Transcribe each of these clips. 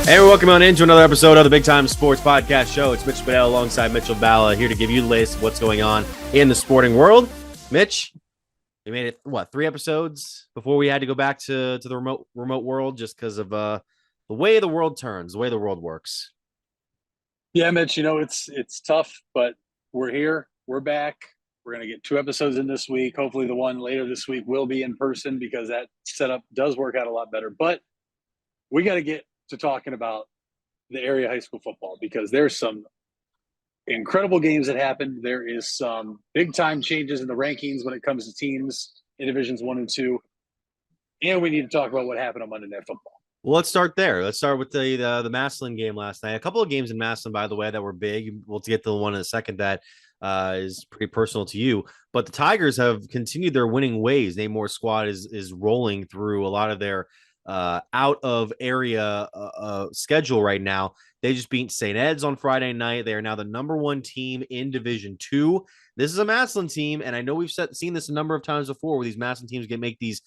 Hey, welcome on into another episode of the Big Time Sports Podcast Show. It's Mitch Michele alongside Mitchell Balla here to give you the latest of what's going on in the sporting world. Mitch, we made it, 3 episodes before we had to go back to the remote world just because of the way the world turns, the way the world works. Yeah, Mitch, it's tough, but we're here. We're back. We're going to get 2 episodes in this week. Hopefully the one later this week will be in person because that setup does work out a lot better. But we got to get to talking about the area high school football because there's some incredible games that happened. There is some big time changes in the rankings when it comes to teams in divisions 1 and 2. And we need to talk about what happened on Monday Night Football. Well, let's start there. Let's start with the Massillon game last night. A couple of games in Massillon, by the way, that were big. We'll get to the one in a second that is pretty personal to you. But the Tigers have continued their winning ways. Namore's squad is rolling through a lot of their out of area schedule right now. They just beat St. Ed's on Friday night. They are now the number 1 team in Division 2. This is a Massillon team, and I know we've seen this a number of times before where these Massillon teams make these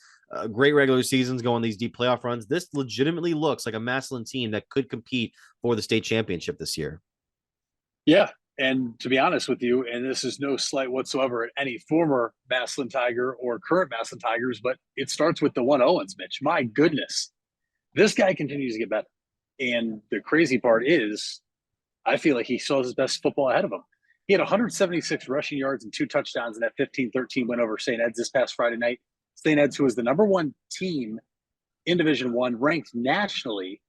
great regular seasons, go on these deep playoff runs. This legitimately looks like a Massillon team that could compete for the state championship this year. Yeah, and to be honest with you, and this is no slight whatsoever at any former Massillon Tiger or current Massillon Tigers, but it starts with the one Owens, Mitch. My goodness, this guy continues to get better. And the crazy part is, I feel like he saw his best football ahead of him. He had 176 rushing yards and 2 touchdowns in that 15-13 win over St. Ed's this past Friday night. St. Ed's, who was the number 1 team in Division 1, ranked nationally.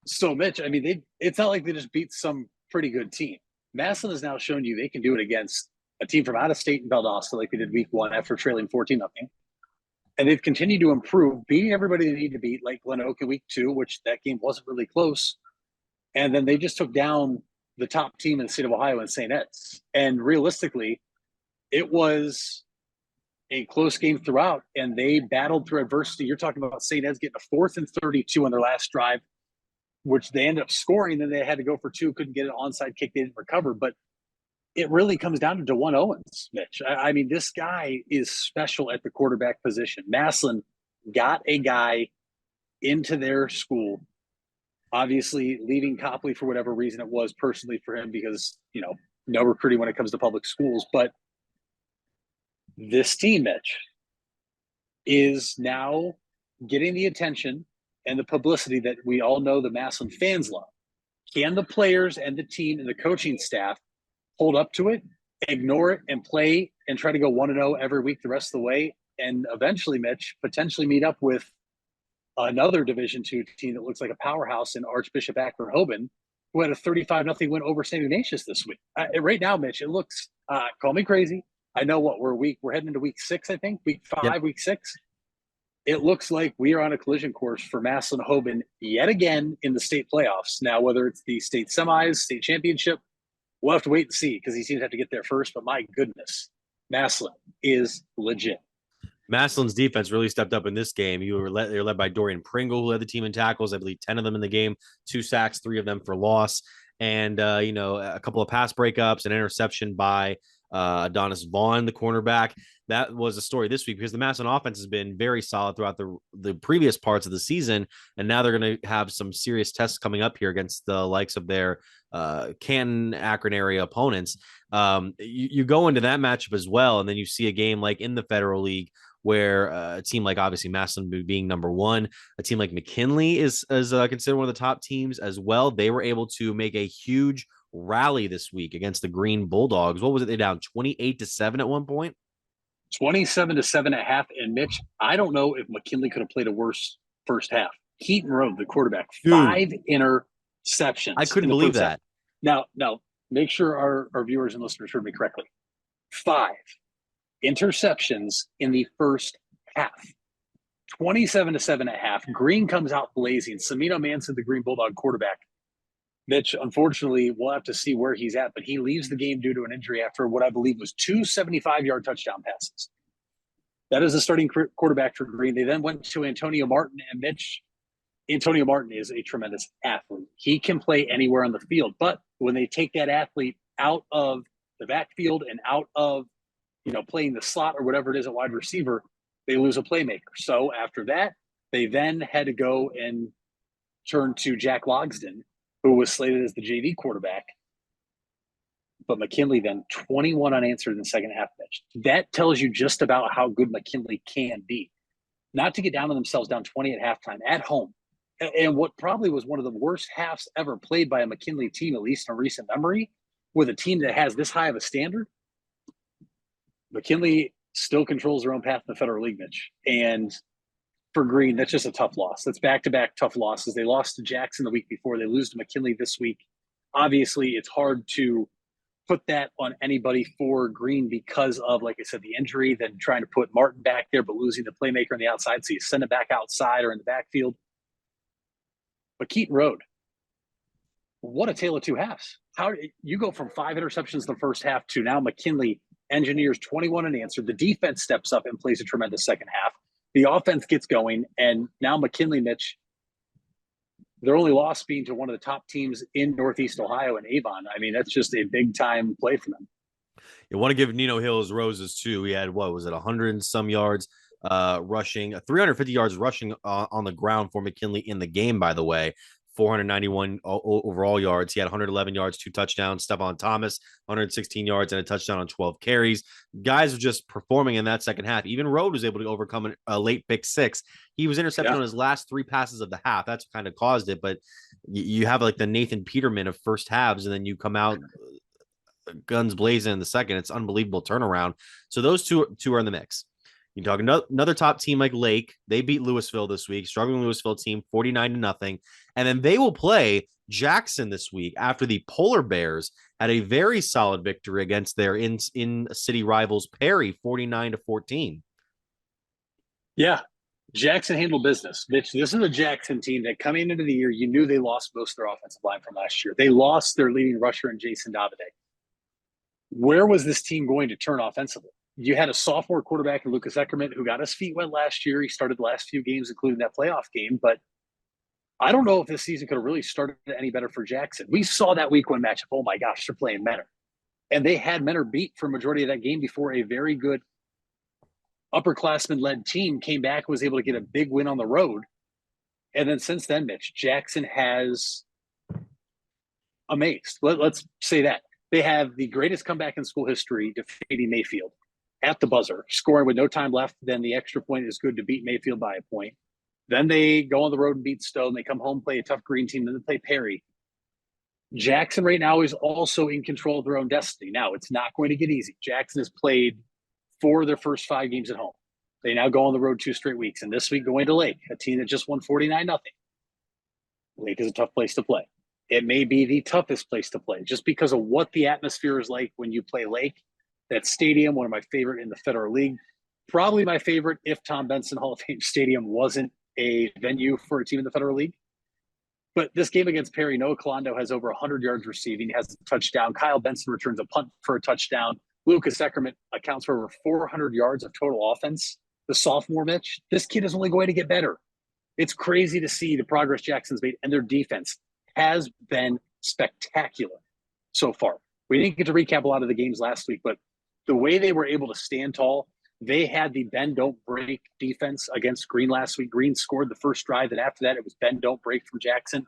So, Mitch, I mean, it's not like they just beat some pretty good team. Massillon has now shown you they can do it against a team from out of state in Valdosta like they did week 1 after trailing 14-0. And they've continued to improve, beating everybody they need to beat, like Glen Oak in week 2, which that game wasn't really close. And then they just took down the top team in the state of Ohio in St. Ed's. And realistically, it was a close game throughout, and they battled through adversity. You're talking about St. Ed's getting a 4th and 32 on their last drive, which they ended up scoring. Then they had to go for 2, couldn't get an onside kick. They didn't recover. But it really comes down to DeJuan Owens, Mitch. I mean, this guy is special at the quarterback position. Massillon got a guy into their school, obviously leaving Copley for whatever reason it was personally for him because, no recruiting when it comes to public schools. But this team, Mitch, is now getting the attention and the publicity that we all know the Massillon fans love. Can the players and the team and the coaching staff hold up to it, ignore it, and play and try to go 1-0 every week the rest of the way, and eventually, Mitch, potentially meet up with another Division 2 team that looks like a powerhouse in Archbishop Akron-Hoban, who had a 35-0 win over St. Ignatius this week. Right now, Mitch, it looks, call me crazy, I know what we're heading into week 6, I think, week 5, yep. Week 6. It looks like we are on a collision course for Massillon-Hoban yet again in the state playoffs. Now, whether it's the state semis, state championship, we'll have to wait and see because he seems to have to get there first. But my goodness, Massillon is legit. Massillon's defense really stepped up in this game. They're led by Dorian Pringle, who led the team in tackles. I believe 10 of them in the game, 2 sacks, 3 of them for loss. And, a couple of pass breakups, an interception by Adonis Vaughn, the cornerback. That was a story this week because the Massillon offense has been very solid throughout the previous parts of the season. And now they're going to have some serious tests coming up here against the likes of their Canton, Akron area opponents. You go into that matchup as well. And then you see a game like in the Federal League where a team like obviously Massillon being number 1, a team like McKinley is considered one of the top teams as well. They were able to make a huge rally this week against the Green Bulldogs. What was it? They down 28-7 at one point. 27-7.5. And Mitch, I don't know if McKinley could have played a worse first half. Keaton Rowe, the quarterback, 5 interceptions. I couldn't believe that. Now, make sure our viewers and listeners heard me correctly. 5 interceptions in the first half. 27-7.5. Green comes out blazing. Samino Manson, the Green Bulldog quarterback. Mitch, unfortunately, we'll have to see where he's at, but he leaves the game due to an injury after what I believe was 2 75-yard touchdown passes. That is the starting quarterback for Green. They then went to Antonio Martin, and Mitch, Antonio Martin is a tremendous athlete. He can play anywhere on the field, but when they take that athlete out of the backfield and out of, playing the slot or whatever it is at wide receiver, they lose a playmaker. So after that, they then had to go and turned to Jack Logsdon, who was slated as the JV quarterback. But McKinley then 21 unanswered in the second half pitch. That tells you just about how good McKinley can be. Not to get down on themselves down 20 at halftime at home. And what probably was one of the worst halves ever played by a McKinley team, at least in recent memory, with a team that has this high of a standard. McKinley still controls their own path in the Federal League, Mitch. And for Green, that's just a tough loss. That's back-to-back tough losses. They lost to Jackson the week before. They lose to McKinley this week. Obviously, it's hard to put that on anybody for Green because of, like I said, the injury, then trying to put Martin back there, but losing the playmaker on the outside. So you send him back outside or in the backfield. But Keaton Road, what a tale of two halves. How you go from 5 interceptions in the first half to now McKinley engineers 21 unanswered. The defense steps up and plays a tremendous second half. The offense gets going, and now McKinley, Mitch, their only loss being to one of the top teams in Northeast Ohio and Avon. I mean, that's just a big-time play for them. You want to give Nino Hill his roses, too. He had, what was it, 100 and some yards rushing, 350 yards rushing on the ground for McKinley in the game, by the way. 491 overall yards. He had 111 yards, 2 touchdowns. Stephon Thomas, 116 yards and a touchdown on 12 carries. Guys are just performing in that second half. Even Rode was able to overcome a late pick 6. He was intercepted on his last 3 passes of the half. That's what kind of caused it. But you have like the Nathan Peterman of first halves, and then you come out guns blazing in the second. It's unbelievable turnaround. So those two are in the mix. You talk another top team like Lake. They beat Louisville this week, struggling Louisville team 49-0. And then they will play Jackson this week after the Polar Bears had a very solid victory against their in-city rivals Perry 49-14. Yeah, Jackson handled business. Mitch, this is a Jackson team that coming into the year, you knew they lost most of their offensive line from last year. They lost their leading rusher in Jason Davide. Where was this team going to turn offensively? You had a sophomore quarterback in Lucas Eckerman who got his feet wet last year. He started the last few games, including that playoff game. But I don't know if this season could have really started any better for Jackson. We saw that week 1 matchup. Oh, my gosh, they're playing Menor. And they had Menor beat for a majority of that game before a very good upperclassman-led team came back, was able to get a big win on the road. And then since then, Mitch, Jackson has amazed. Let's say that. They have the greatest comeback in school history, defeating Mayfield at the buzzer, scoring with no time left. Then the extra point is good to beat Mayfield by a point. Then they go on the road and beat Stone. They come home, play a tough Green team. Then they play Perry. Jackson right now is also in control of their own destiny. Now, it's not going to get easy. Jackson has played 4 of their first 5 games at home. They now go on the road 2 straight weeks. And this week going to Lake, a team that just won 49-0. Lake is a tough place to play. It may be the toughest place to play just because of what the atmosphere is like when you play Lake. That stadium, one of my favorite in the Federal League. Probably my favorite if Tom Benson Hall of Fame Stadium wasn't a venue for a team in the Federal League. But this game against Perry, Noah Colando has over 100 yards receiving. He has a touchdown. Kyle Benson returns a punt for a touchdown. Lucas Eckerman accounts for over 400 yards of total offense. The sophomore, Mitch, this kid is only going to get better. It's crazy to see the progress Jackson's made, and their defense has been spectacular so far. We didn't get to recap a lot of the games last week, but the way they were able to stand tall, they had the bend, don't break defense against Green last week. Green scored the first drive, and after that, it was bend, don't break from Jackson,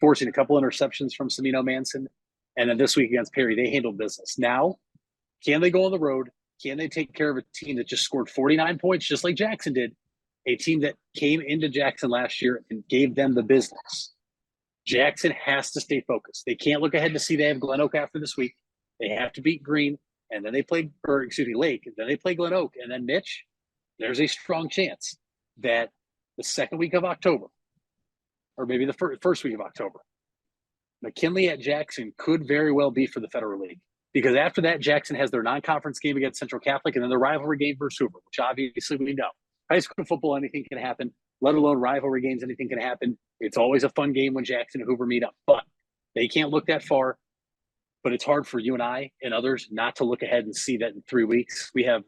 forcing a couple interceptions from Semino Manson. And then this week against Perry, they handled business. Now, can they go on the road? Can they take care of a team that just scored 49 points, just like Jackson did? A team that came into Jackson last year and gave them the business. Jackson has to stay focused. They can't look ahead to see they have Glen Oak after this week. They have to beat Green, and then they play, Lake, and then they play Glen Oak. And then, Mitch, there's a strong chance that the second week of October, or maybe the first week of October, McKinley at Jackson could very well be for the Federal League. Because after that, Jackson has their non-conference game against Central Catholic and then the rivalry game versus Hoover, which obviously we know. High school football, anything can happen, let alone rivalry games, anything can happen. It's always a fun game when Jackson and Hoover meet up. But they can't look that far. But it's hard for you and I and others not to look ahead and see that in 3 weeks. We have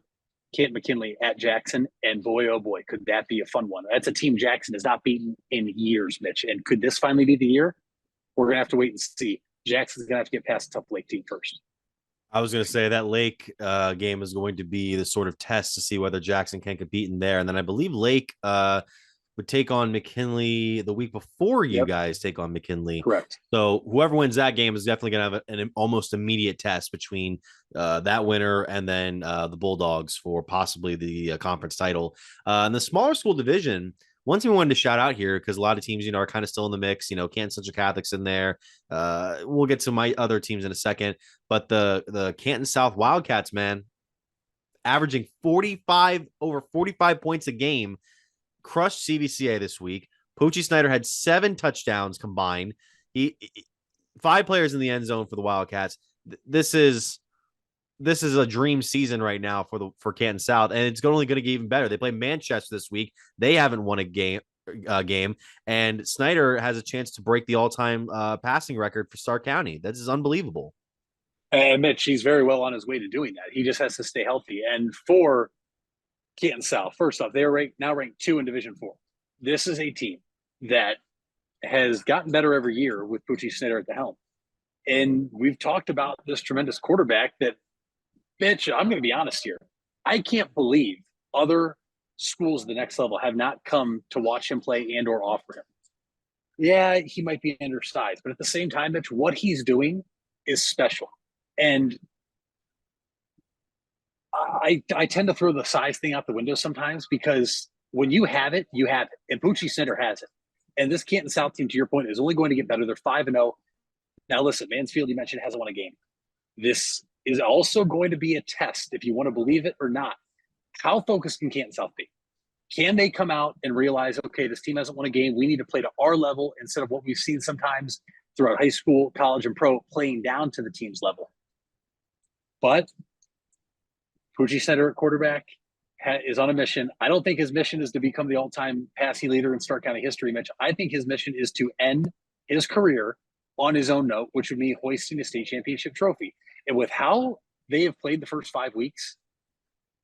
Kent McKinley at Jackson, and boy, oh boy, could that be a fun one. That's a team Jackson has not beaten in years, Mitch. And could this finally be the year? We're going to have to wait and see. Jackson's going to have to get past a tough Lake team first. I was going to say that Lake game is going to be the sort of test to see whether Jackson can compete in there. And then I believe Lake would take on McKinley the week before you Yep, guys take on McKinley. correct. So whoever wins that game is definitely going to have an almost immediate test between that winner and then the Bulldogs for possibly the conference title. In the smaller school division, one team we wanted to shout out here because a lot of teams, are kind of still in the mix. Canton Central Catholic's in there. We'll get to my other teams in a second, but the Canton South Wildcats, man, averaging 45 points a game, crushed CVCA this week. Poochie Snyder had 7 touchdowns combined. He 5 players in the end zone for the Wildcats. This is a dream season right now for Canton South, and it's only going to get even better. They play Manchester this week. They haven't won a game, and Snyder has a chance to break the all-time passing record for Stark County. This is unbelievable. And Mitch, he's very well on his way to doing that. He just has to stay healthy. And for Canton South, first off, they are now ranked 2 in Division 4. This is a team that has gotten better every year with Poochie Snyder at the helm. And we've talked about this tremendous quarterback that, Mitch, I'm going to be honest here. I can't believe other schools at the next level have not come to watch him play and or offer him. Yeah, he might be undersized, but at the same time, Mitch, what he's doing is special. And I tend to throw the size thing out the window sometimes because when you have it, you have it. And Poochie Center has it. And this Canton South team, to your point, is only going to get better. They're 5-0. Now, listen, Mansfield, you mentioned, hasn't won a game. This is also going to be a test, if you want to believe it or not. How focused can Canton South be? Can they come out and realize, okay, this team hasn't won a game. We need to play to our level instead of what we've seen sometimes throughout high school, college, and pro, playing down to the team's level. But Poochie Center at quarterback is on a mission. I don't think his mission is to become the all-time passing leader in Stark County history, Mitch. I think his mission is to end his career on his own note, which would mean hoisting a state championship trophy. And with how they have played the first 5 weeks,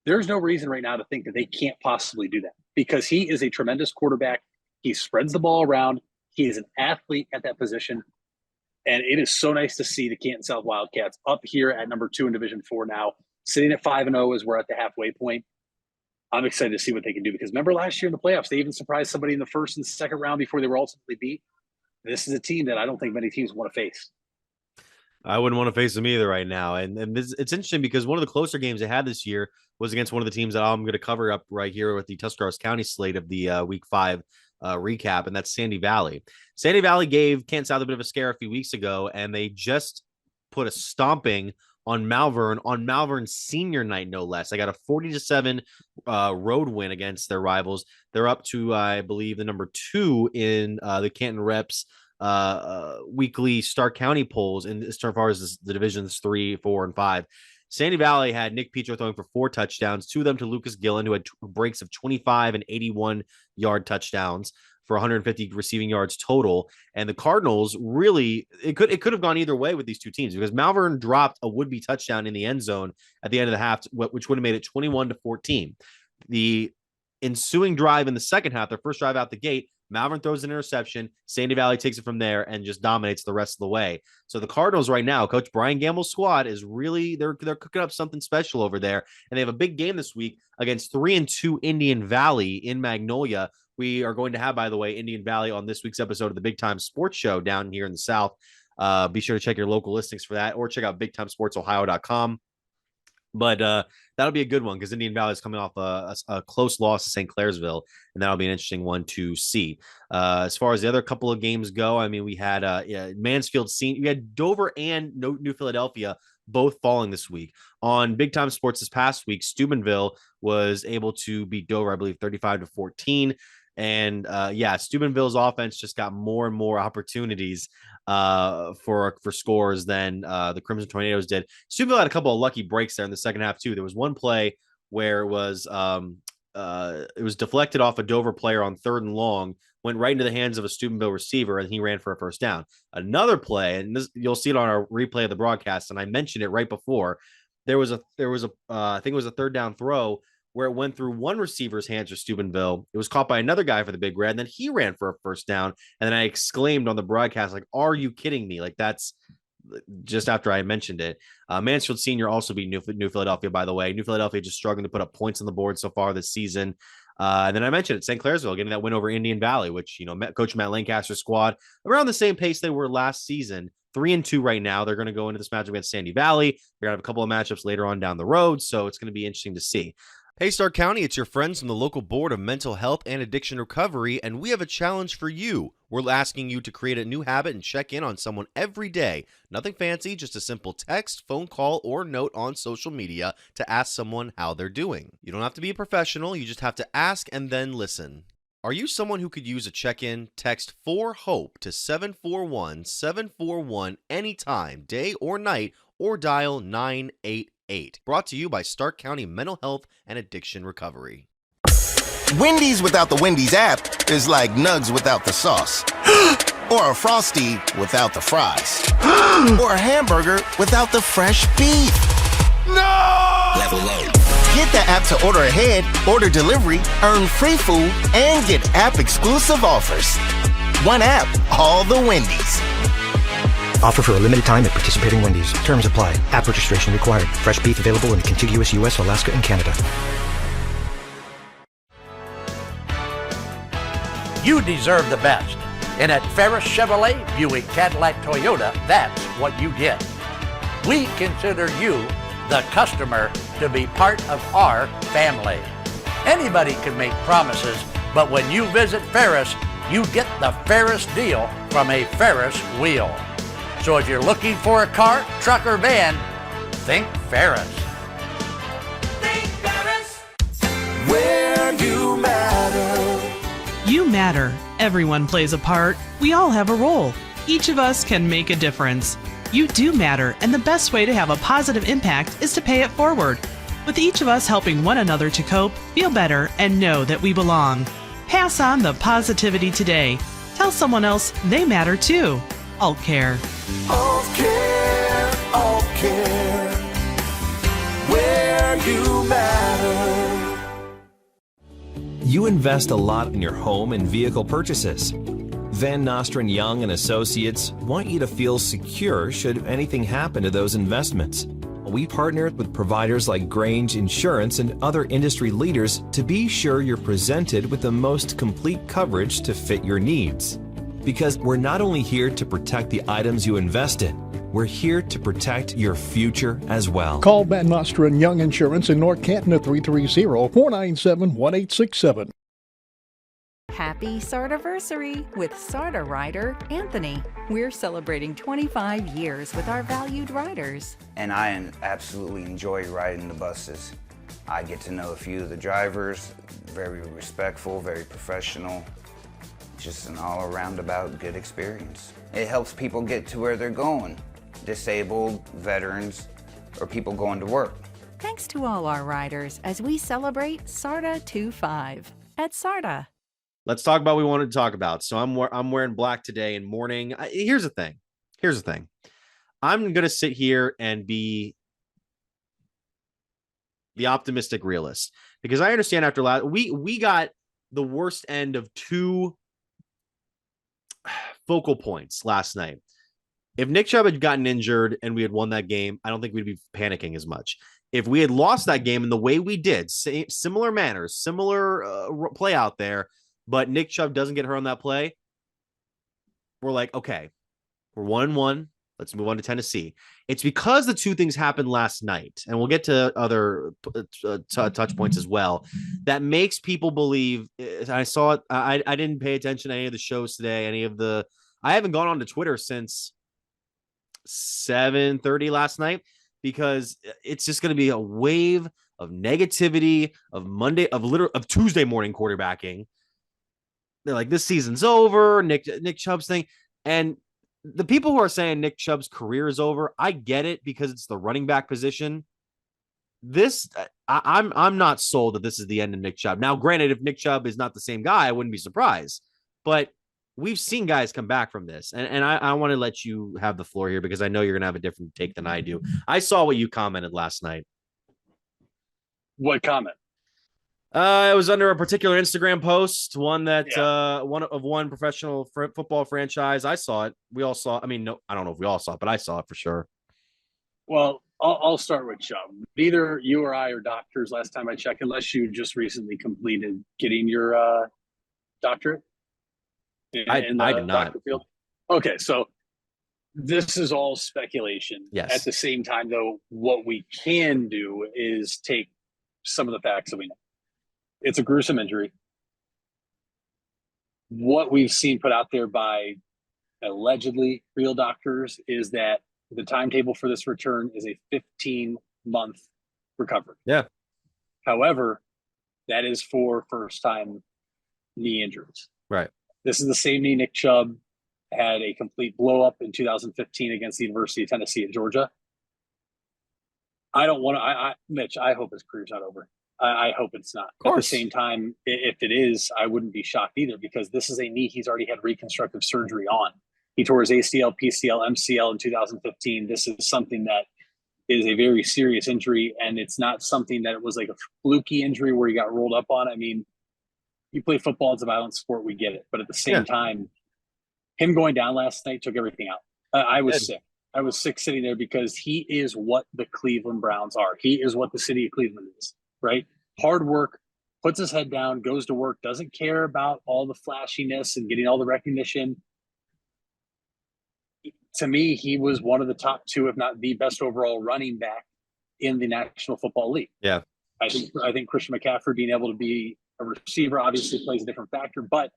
there's no reason right now to think that they can't possibly do that because he is a tremendous quarterback. He spreads the ball around. He is an athlete at that position. And it is so nice to see the Canton South Wildcats up here at number 2 in Division 4 now, sitting at 5-0 as we're at the halfway point. I'm excited to see what they can do because remember last year in the playoffs, they even surprised somebody in the first and second round before they were ultimately beat. This is a team that I don't think many teams want to face. I wouldn't want to face them either right now. And it's interesting because one of the closer games they had this year was against one of the teams that I'm going to cover up right here with the Tuscarawas County slate of the Week 5 recap, and that's Sandy Valley. Sandy Valley gave Canton South a bit of a scare a few weeks ago, and they just put a stomping on Malvern's senior night, no less. They got a 40-7 road win against their rivals. They're up to, I believe, the number 2 in the Canton Reps weekly Stark County polls in as far as the divisions 3, 4, and 5. Sandy Valley had Nick Petro throwing for 4 touchdowns, 2 of them to Lucas Gillen, who had breaks of 25 and 81 yard touchdowns for 150 receiving yards total. And the Cardinals really, it could have gone either way with these two teams because Malvern dropped a would-be touchdown in the end zone at the end of the half, which would have made it 21-14. The ensuing drive in the second half, their first drive out the gate, Malvern throws an interception. Sandy Valley takes it from there and just dominates the rest of the way. So the Cardinals right now, Coach Brian Gamble's squad is really they're cooking up something special over there, and they have a big game this week against 3-2 Indian Valley in Magnolia. We are going to have, by the way, Indian Valley on this week's episode of the Big Time Sports Show down here in the South. Be sure to check your local listings for that, or check out BigTimeSportsOhio.com. But that'll be a good one because Indian Valley is coming off a close loss to St. Clairsville, and that'll be an interesting one to see. As far as the other couple of games go, I mean, we had Mansfield we had Dover and New Philadelphia both falling this week. On Big Time Sports this past week, Steubenville was able to beat Dover, I believe, 35-14. And Steubenville's offense just got more and more opportunities for scores than the Crimson Tornadoes did. Steubenville had a couple of lucky breaks there in the second half too. There was one play where it was deflected off a Dover player on 3rd and long, went right into the hands of a Steubenville receiver, and he ran for a first down. Another play, and you'll see it on our replay of the broadcast, and I mentioned it right before. There was a I think it was a 3rd down throw where it went through one receiver's hands for Steubenville. It was caught by another guy for the Big Red, and then he ran for a first down. And then I exclaimed on the broadcast, like, are you kidding me? Like, that's just after I mentioned it. Mansfield Senior also beat New Philadelphia, by the way. New Philadelphia just struggling to put up points on the board so far this season. And then I mentioned it, St. Clairsville getting that win over Indian Valley, which, Coach Matt Lancaster's squad around the same pace they were last season. 3-2 right now. They're going to go into this matchup against Sandy Valley. They're going to have a couple of matchups later on down the road, so it's going to be interesting to see. Hey, Stark County, it's your friends from the local Board of Mental Health and Addiction Recovery, and we have a challenge for you. We're asking you to create a new habit and check in on someone every day. Nothing fancy, just a simple text, phone call, or note on social media to ask someone how they're doing. You don't have to be a professional, you just have to ask and then listen. Are you someone who could use a check-in? Text 4HOPE to 741-741 anytime, day or night, or dial 988. Brought to you by Stark County Mental Health and Addiction Recovery. Wendy's without the Wendy's app is like Nugs without the sauce. Or a Frosty without the fries. Or a hamburger without the fresh beef. No! Level up. Get the app to order ahead, order delivery, earn free food, and get app-exclusive offers. One app, all the Wendy's. Offer for a limited time at participating Wendy's. Terms apply. App registration required. Fresh beef available in the contiguous U.S., Alaska, and Canada. You deserve the best. And at Ferris Chevrolet, Buick, Cadillac, Toyota, that's what you get. We consider you, the customer, to be part of our family. Anybody can make promises, but when you visit Ferris, you get the Ferris deal from a Ferris wheel. So if you're looking for a car, truck, or van, think Ferris. Think Ferris. Where you matter. You matter. Everyone plays a part. We all have a role. Each of us can make a difference. You do matter, and the best way to have a positive impact is to pay it forward. With each of us helping one another to cope, feel better, and know that we belong. Pass on the positivity today. Tell someone else they matter too. Alt Care. Alt Care, Alt Care. Where you matter. You invest a lot in your home and vehicle purchases. Van Nostrand Young and Associates want you to feel secure should anything happen to those investments. We partnered with providers like Grange Insurance and other industry leaders to be sure you're presented with the most complete coverage to fit your needs. Because we're not only here to protect the items you invest in, we're here to protect your future as well. Call Van Nostrand Young Insurance in North Canton at 330-497-1867. Happy Sardiversary with Sarda rider Anthony. We're celebrating 25 years with our valued riders. And I absolutely enjoy riding the buses. I get to know a few of the drivers, very respectful, very professional. Just an all-around about good experience. It helps people get to where they're going, disabled, veterans, or people going to work. Thanks to all our riders as we celebrate Sarda 25 at Sarda. Let's talk about what we wanted to talk about. So I'm wearing black today in mourning. Here's the thing. I'm going to sit here and be the optimistic realist because I understand after last we got the worst end of two focal points last night. If Nick Chubb had gotten injured and we had won that game, I don't think we'd be panicking as much. If we had lost that game in the way we did, similar manners, similar play out there, but Nick Chubb doesn't get hurt on that play, we're like, okay, we're 1-1. Let's move on to Tennessee. It's because the two things happened last night, and we'll get to other touch points as well, that makes people believe. I saw it. I didn't pay attention to any of the shows today. I haven't gone on to Twitter since 7:30 last night because it's just going to be a wave of negativity of Tuesday morning quarterbacking. They're like, this season's over. Nick Chubb's thing, and the people who are saying Nick Chubb's career is over, I get it because it's the running back position. I'm not sold that this is the end of Nick Chubb. Now, granted, if Nick Chubb is not the same guy, I wouldn't be surprised. But we've seen guys come back from this, and I want to let you have the floor here because I know you're going to have a different take than I do. I saw what you commented last night. What comment? It was under a particular Instagram post, one that one professional football franchise. I saw it. We all saw it. I mean, no, I don't know if we all saw it, but I saw it for sure. Well, I'll start with Chubb. Neither you or I are doctors last time I checked, unless you just recently completed getting your doctorate in I the did not. doctor field. Okay, so this is all speculation. Yes. At the same time, though, what we can do is take some of the facts that we know. It's a gruesome injury. What we've seen put out there by allegedly real doctors is that the timetable for this return is a 15-month recovery. Yeah. However, that is for first-time knee injuries. Right. This is the same knee Nick Chubb had a complete blow-up in 2015 against the University of Tennessee at Georgia. I don't want to – Mitch, I hope his career's not over. I hope it's not. At the same time, if it is, I wouldn't be shocked either, because this is a knee he's already had reconstructive surgery on. He tore his ACL, PCL, MCL in 2015. This is something that is a very serious injury, and it's not something that it was like a fluky injury where he got rolled up on. I mean, you play football, it's a violent sport, we get it. But at the same time, him going down last night took everything out. I was sick. I was sick sitting there, because he is what the Cleveland Browns are. He is what the city of Cleveland is, right? Hard work, puts his head down, goes to work, doesn't care about all the flashiness and getting all the recognition. To me, he was one of the top two, if not the best overall running back in the National Football League. Yeah. I think Christian McCaffrey being able to be a receiver obviously plays a different factor, but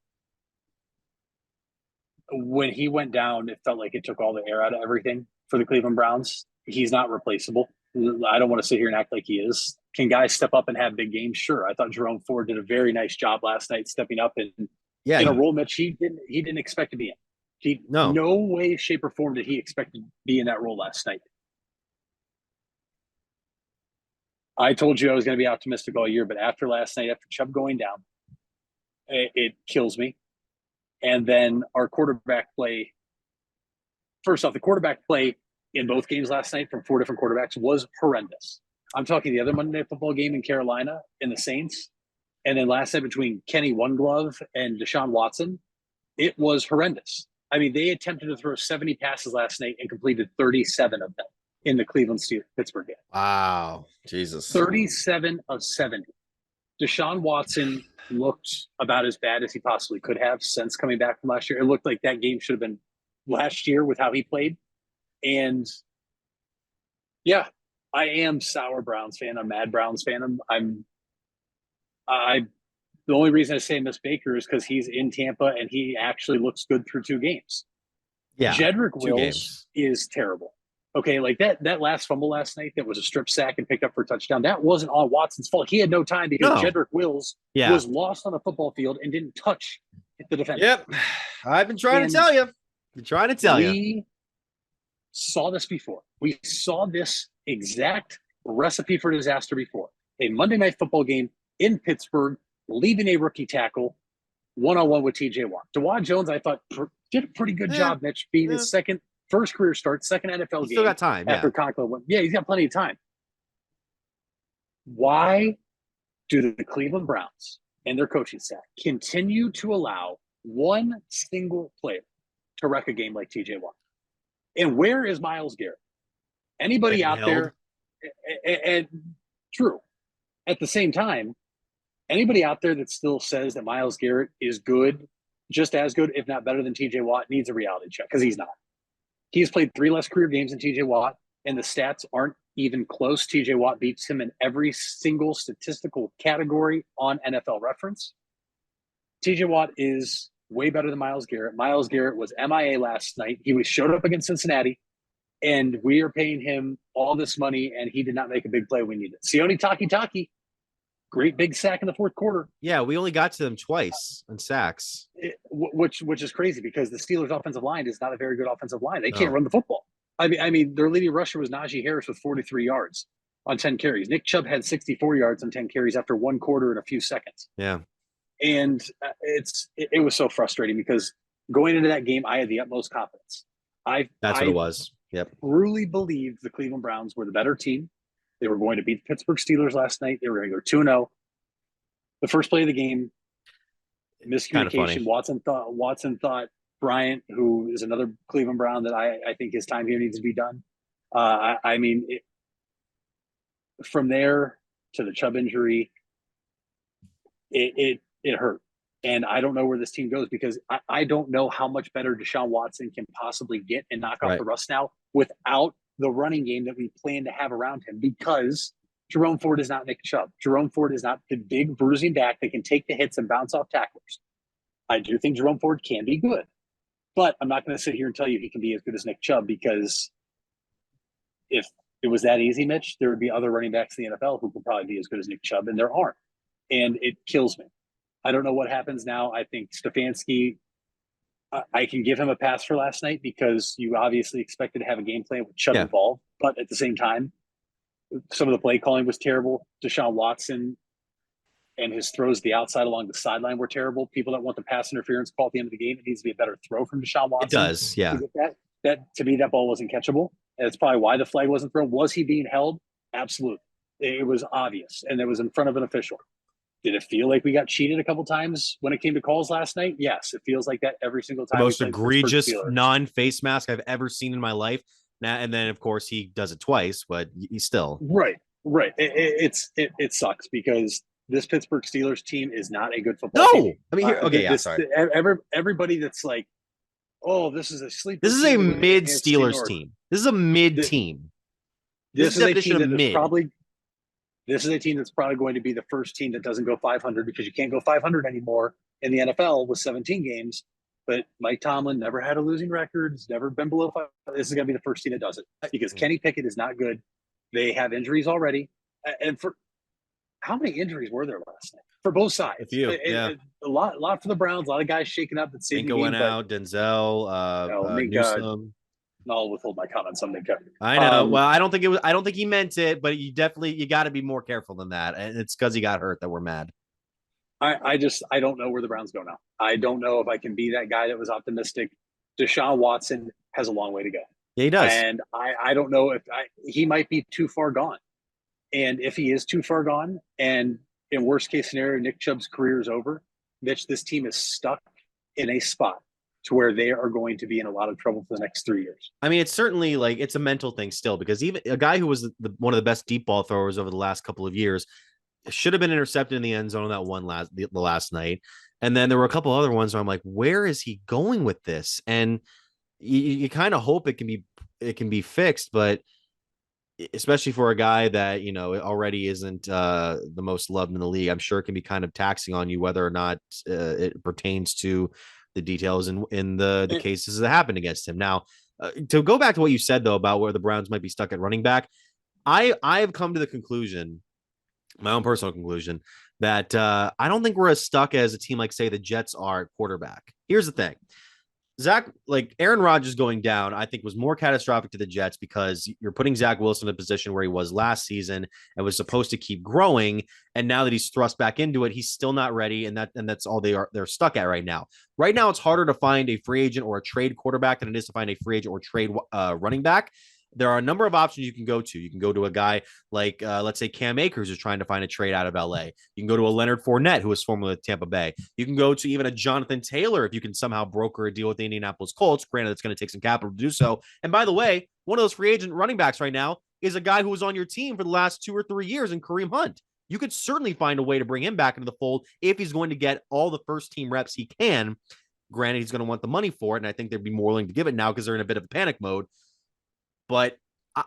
when he went down, it felt like it took all the air out of everything for the Cleveland Browns. He's not replaceable. I don't want to sit here and act like he is. Can guys step up and have big games? Sure. I thought Jerome Ford did a very nice job last night stepping up in a role Mitch he didn't expect to be in. No way, shape, or form did he expect to be in that role last night. I told you I was going to be optimistic all year, but after last night, after Chubb going down, it kills me. And then our quarterback play. First off, the quarterback play in both games last night from four different quarterbacks was horrendous. I'm talking the other Monday Night Football game in Carolina and the Saints. And then last night between Kenny One Glove and Deshaun Watson, it was horrendous. I mean, they attempted to throw 70 passes last night and completed 37 of them in the Cleveland-Pittsburgh game. Wow. Jesus. 37 of 70. Deshaun Watson looked about as bad as he possibly could have since coming back from last year. It looked like that game should have been last year with how he played. And, yeah, I am sour Browns fan. I'm mad Browns fan. The only reason I say Miss Baker is because he's in Tampa and he actually looks good through two games. Yeah. Jedrick Wills is terrible. Okay, like that last fumble last night that was a strip sack and picked up for a touchdown, that wasn't all Watson's fault. He had no time because Jedrick Wills was lost on the football field and didn't touch the defender. Yep. I've been trying to tell you. We saw this before. We saw this exact recipe for disaster before. A Monday Night Football game in Pittsburgh, leaving a rookie tackle one-on-one with TJ Watt. DeWan Jones, I thought, did a pretty good job, Mitch, being his first career start, second NFL game. Still got time. After Conklin went. Yeah, he's got plenty of time. Why do the Cleveland Browns and their coaching staff continue to allow one single player to wreck a game like TJ Watt? And where is Myles Garrett? Anybody out there? And true. At the same time, anybody out there that still says that Myles Garrett is good, just as good, if not better than TJ Watt, needs a reality check, because he's not. He's played 3 less career games than TJ Watt, and the stats aren't even close. TJ Watt beats him in every single statistical category on NFL Reference. TJ Watt is way better than Myles Garrett. Myles Garrett was MIA last night. He showed up against Cincinnati, and we are paying him all this money, and he did not make a big play we needed. Sione Takitaki, great big sack in the fourth quarter. Yeah, we only got to them twice in sacks. Which is crazy, because the Steelers' offensive line is not a very good offensive line. They can't run the football. I mean, their leading rusher was Najee Harris with 43 yards on 10 carries. Nick Chubb had 64 yards on 10 carries after one quarter and a few seconds. Yeah. And it was so frustrating, because going into that game, I had the utmost confidence. That's what it was. Yep. Truly believed the Cleveland Browns were the better team. They were going to beat the Pittsburgh Steelers last night. They were going to go 2-0. The first play of the game, miscommunication. Watson thought Bryant, who is another Cleveland Brown that I think his time here needs to be done. I mean, from there to the Chubb injury, it hurt. And I don't know where this team goes because I don't know how much better Deshaun Watson can possibly get and knock off the rust now without the running game that we plan to have around him, because Jerome Ford is not Nick Chubb. Jerome Ford is not the big bruising back that can take the hits and bounce off tacklers. I do think Jerome Ford can be good, but I'm not going to sit here and tell you he can be as good as Nick Chubb, because if it was that easy, Mitch, there would be other running backs in the NFL who could probably be as good as Nick Chubb, and there aren't. And it kills me. I don't know what happens now. I think Stefanski, I can give him a pass for last night because you obviously expected to have a game plan with Chubb involved. But at the same time, some of the play calling was terrible. Deshaun Watson and his throws to the outside along the sideline were terrible. People that want the pass interference call at the end of the game, it needs to be a better throw from Deshaun Watson. It does, yeah. That to me, that ball wasn't catchable. And that's probably why the flag wasn't thrown. Was he being held? Absolutely. It was obvious, and it was in front of an official. Did it feel like we got cheated a couple times when it came to calls last night? Yes, it feels like that every single time. The most egregious non-face mask I've ever seen in my life. Now and then, of course, he does it twice, but he's still right. It sucks because this Pittsburgh Steelers team is not a good football team. I mean, sorry. Everybody that's like, oh, this is a sleeper. This is a mid Steelers team. This is a mid team. This is a team that is probably. This is a team that's probably going to be the first team that doesn't go 500, because you can't go 500 anymore in the NFL with 17 games. But Mike Tomlin never had a losing record. He's never been below 5. This is going to be the first team that does it, because Kenny Pickett is not good. They have injuries already. And for how many injuries were there last night? For both sides. A few, yeah. A lot for the Browns. A lot of guys shaking up. That Minka went out. Denzel, Newsome. I'll withhold my comments on Minka. I know. Well, I don't think he meant it, but you got to be more careful than that. And it's because he got hurt that we're mad. I don't know where the Browns go now. I don't know if I can be that guy that was optimistic. Deshaun Watson has a long way to go. Yeah, he does. And I don't know if he might be too far gone. And if he is too far gone, and in worst case scenario, Nick Chubb's career is over, Mitch, this team is stuck in a spot to where they are going to be in a lot of trouble for the next 3 years. I mean, it's certainly like it's a mental thing still, because even a guy who was one of the best deep ball throwers over the last couple of years should have been intercepted in the end zone on that one the last night. And then there were a couple other ones where I'm like, where is he going with this? And you kind of hope it can be fixed, but especially for a guy that, already isn't the most loved in the league, I'm sure it can be kind of taxing on you, whether or not it pertains to the details in the cases that happened against him. Now, to go back to what you said, though, about where the Browns might be stuck at running back, I've come to the conclusion, my own personal conclusion, that I don't think we're as stuck as a team like, say, the Jets are at quarterback. Here's the thing. Aaron Rodgers going down, I think was more catastrophic to the Jets, because you're putting Zach Wilson in a position where he was last season and was supposed to keep growing. And now that he's thrust back into it, he's still not ready. And that's all they're stuck at right now. Right now, it's harder to find a free agent or a trade quarterback than it is to find a free agent or trade running back. There are a number of options you can go to. You can go to a guy like, let's say, Cam Akers, who's trying to find a trade out of LA. You can go to a Leonard Fournette, who was formerly with Tampa Bay. You can go to even a Jonathan Taylor if you can somehow broker a deal with the Indianapolis Colts. Granted, it's going to take some capital to do so. And by the way, one of those free agent running backs right now is a guy who was on your team for the last 2 or 3 years in Kareem Hunt. You could certainly find a way to bring him back into the fold if he's going to get all the first team reps he can. Granted, he's going to want the money for it, and I think they'd be more willing to give it now because they're in a bit of a panic mode. But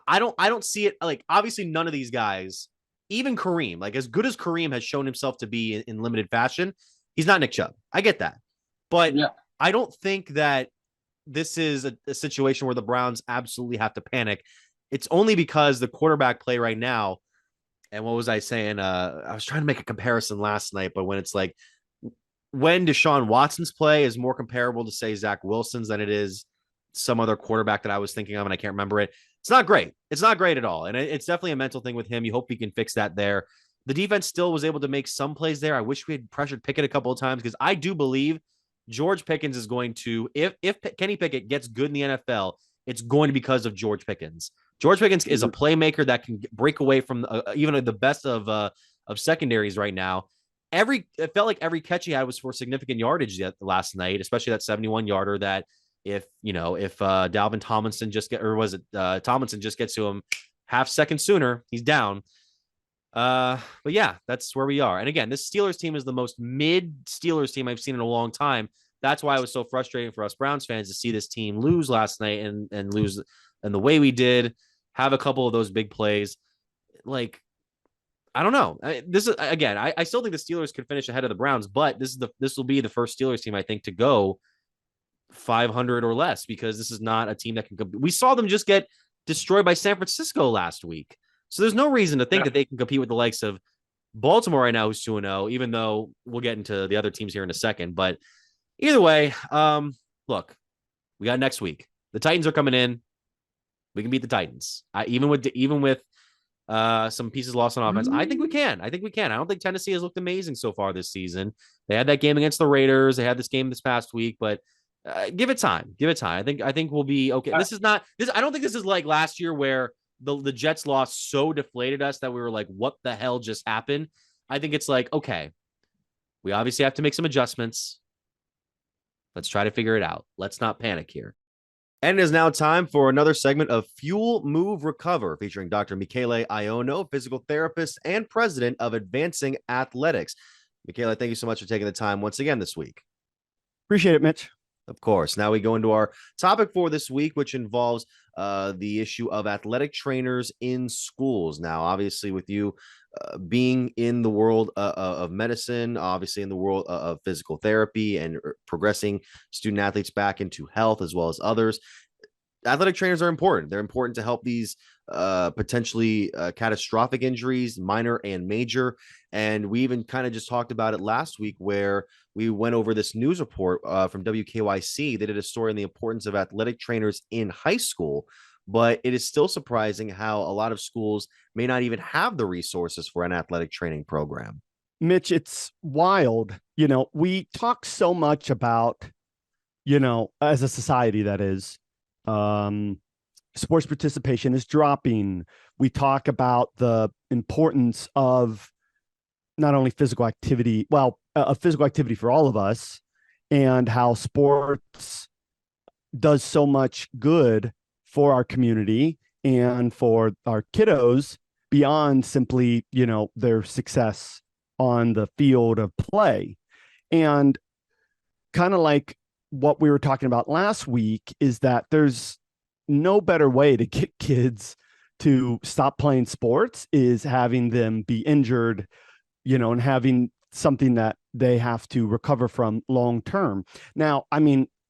I don't see it. Like, obviously none of these guys, even Kareem, like as good as Kareem has shown himself to be in limited fashion, he's not Nick Chubb. I get that. But I don't think that this is a situation where the Browns absolutely have to panic. It's only because the quarterback play right now. And what was I saying? I was trying to make a comparison last night, but when it's like, when Deshaun Watson's play is more comparable to, say, Zach Wilson's than it is some other quarterback that I was thinking of, and I can't remember it. It's not great. It's not great at all. And it's definitely a mental thing with him. You hope he can fix that there. The defense still was able to make some plays there. I wish we had pressured Pickett a couple of times, because I do believe George Pickens is going to, if Kenny Pickett gets good in the NFL, it's going to be because of George Pickens. George Pickens is a playmaker that can break away from even the best of secondaries right now. It felt like every catch he had was for significant yardage last night, especially that 71-yarder that, if Dalvin Tomlinson Tomlinson just gets to him half second sooner, he's down. But yeah, that's where we are. And again, this Steelers team is the most mid Steelers team I've seen in a long time. That's why it was so frustrating for us Browns fans to see this team lose last night and lose and the way we did, have a couple of those big plays. Like, I don't know. This is again, I still think the Steelers could finish ahead of the Browns, but this will be the first Steelers team I think to go 500 or less, because this is not a team that can compete. We saw them just get destroyed by San Francisco last week. So there's no reason to think that they can compete with the likes of Baltimore right now, who's 2-0, even though we'll get into the other teams here in a second. But either way, look, we got next week. The Titans are coming in. We can beat the Titans. Even with some pieces lost on offense. I think we can. I don't think Tennessee has looked amazing so far this season. They had that game against the Raiders. They had this game this past week, but give it time. I think we'll be okay. This is not this. I don't think this is like last year where the Jets loss so deflated us that we were like, what the hell just happened? I think it's like, okay, we obviously have to make some adjustments. Let's try to figure it out. Let's not panic here. And it is now time for another segment of Fuel, Move, Recover, featuring Dr. Michele Ionno, physical therapist and president of Advancing Athletics. Michele, thank you so much for taking the time once again this week. Appreciate it, Mitch. Of course. Now we go into our topic for this week, which involves the issue of athletic trainers in schools. Now, obviously, with you being in the world of medicine, obviously in the world of physical therapy and progressing student athletes back into health as well as others, athletic trainers are important. They're important to help these potentially catastrophic injuries, minor and major. And we even kind of just talked about it last week where we went over this news report from WKYC. They did a story on the importance of athletic trainers in high school, but it is still surprising how a lot of schools may not even have the resources for an athletic training program. Mitch, it's wild. We talk so much about, as a society, that is, sports participation is dropping. We talk about the importance of not only physical activity, of physical activity for all of us, and how sports does so much good for our community and for our kiddos beyond simply, their success on the field of play. And kind of like what we were talking about last week is that there's no better way to get kids to stop playing sports is having them be injured, and having something that they have to recover from long term. Now,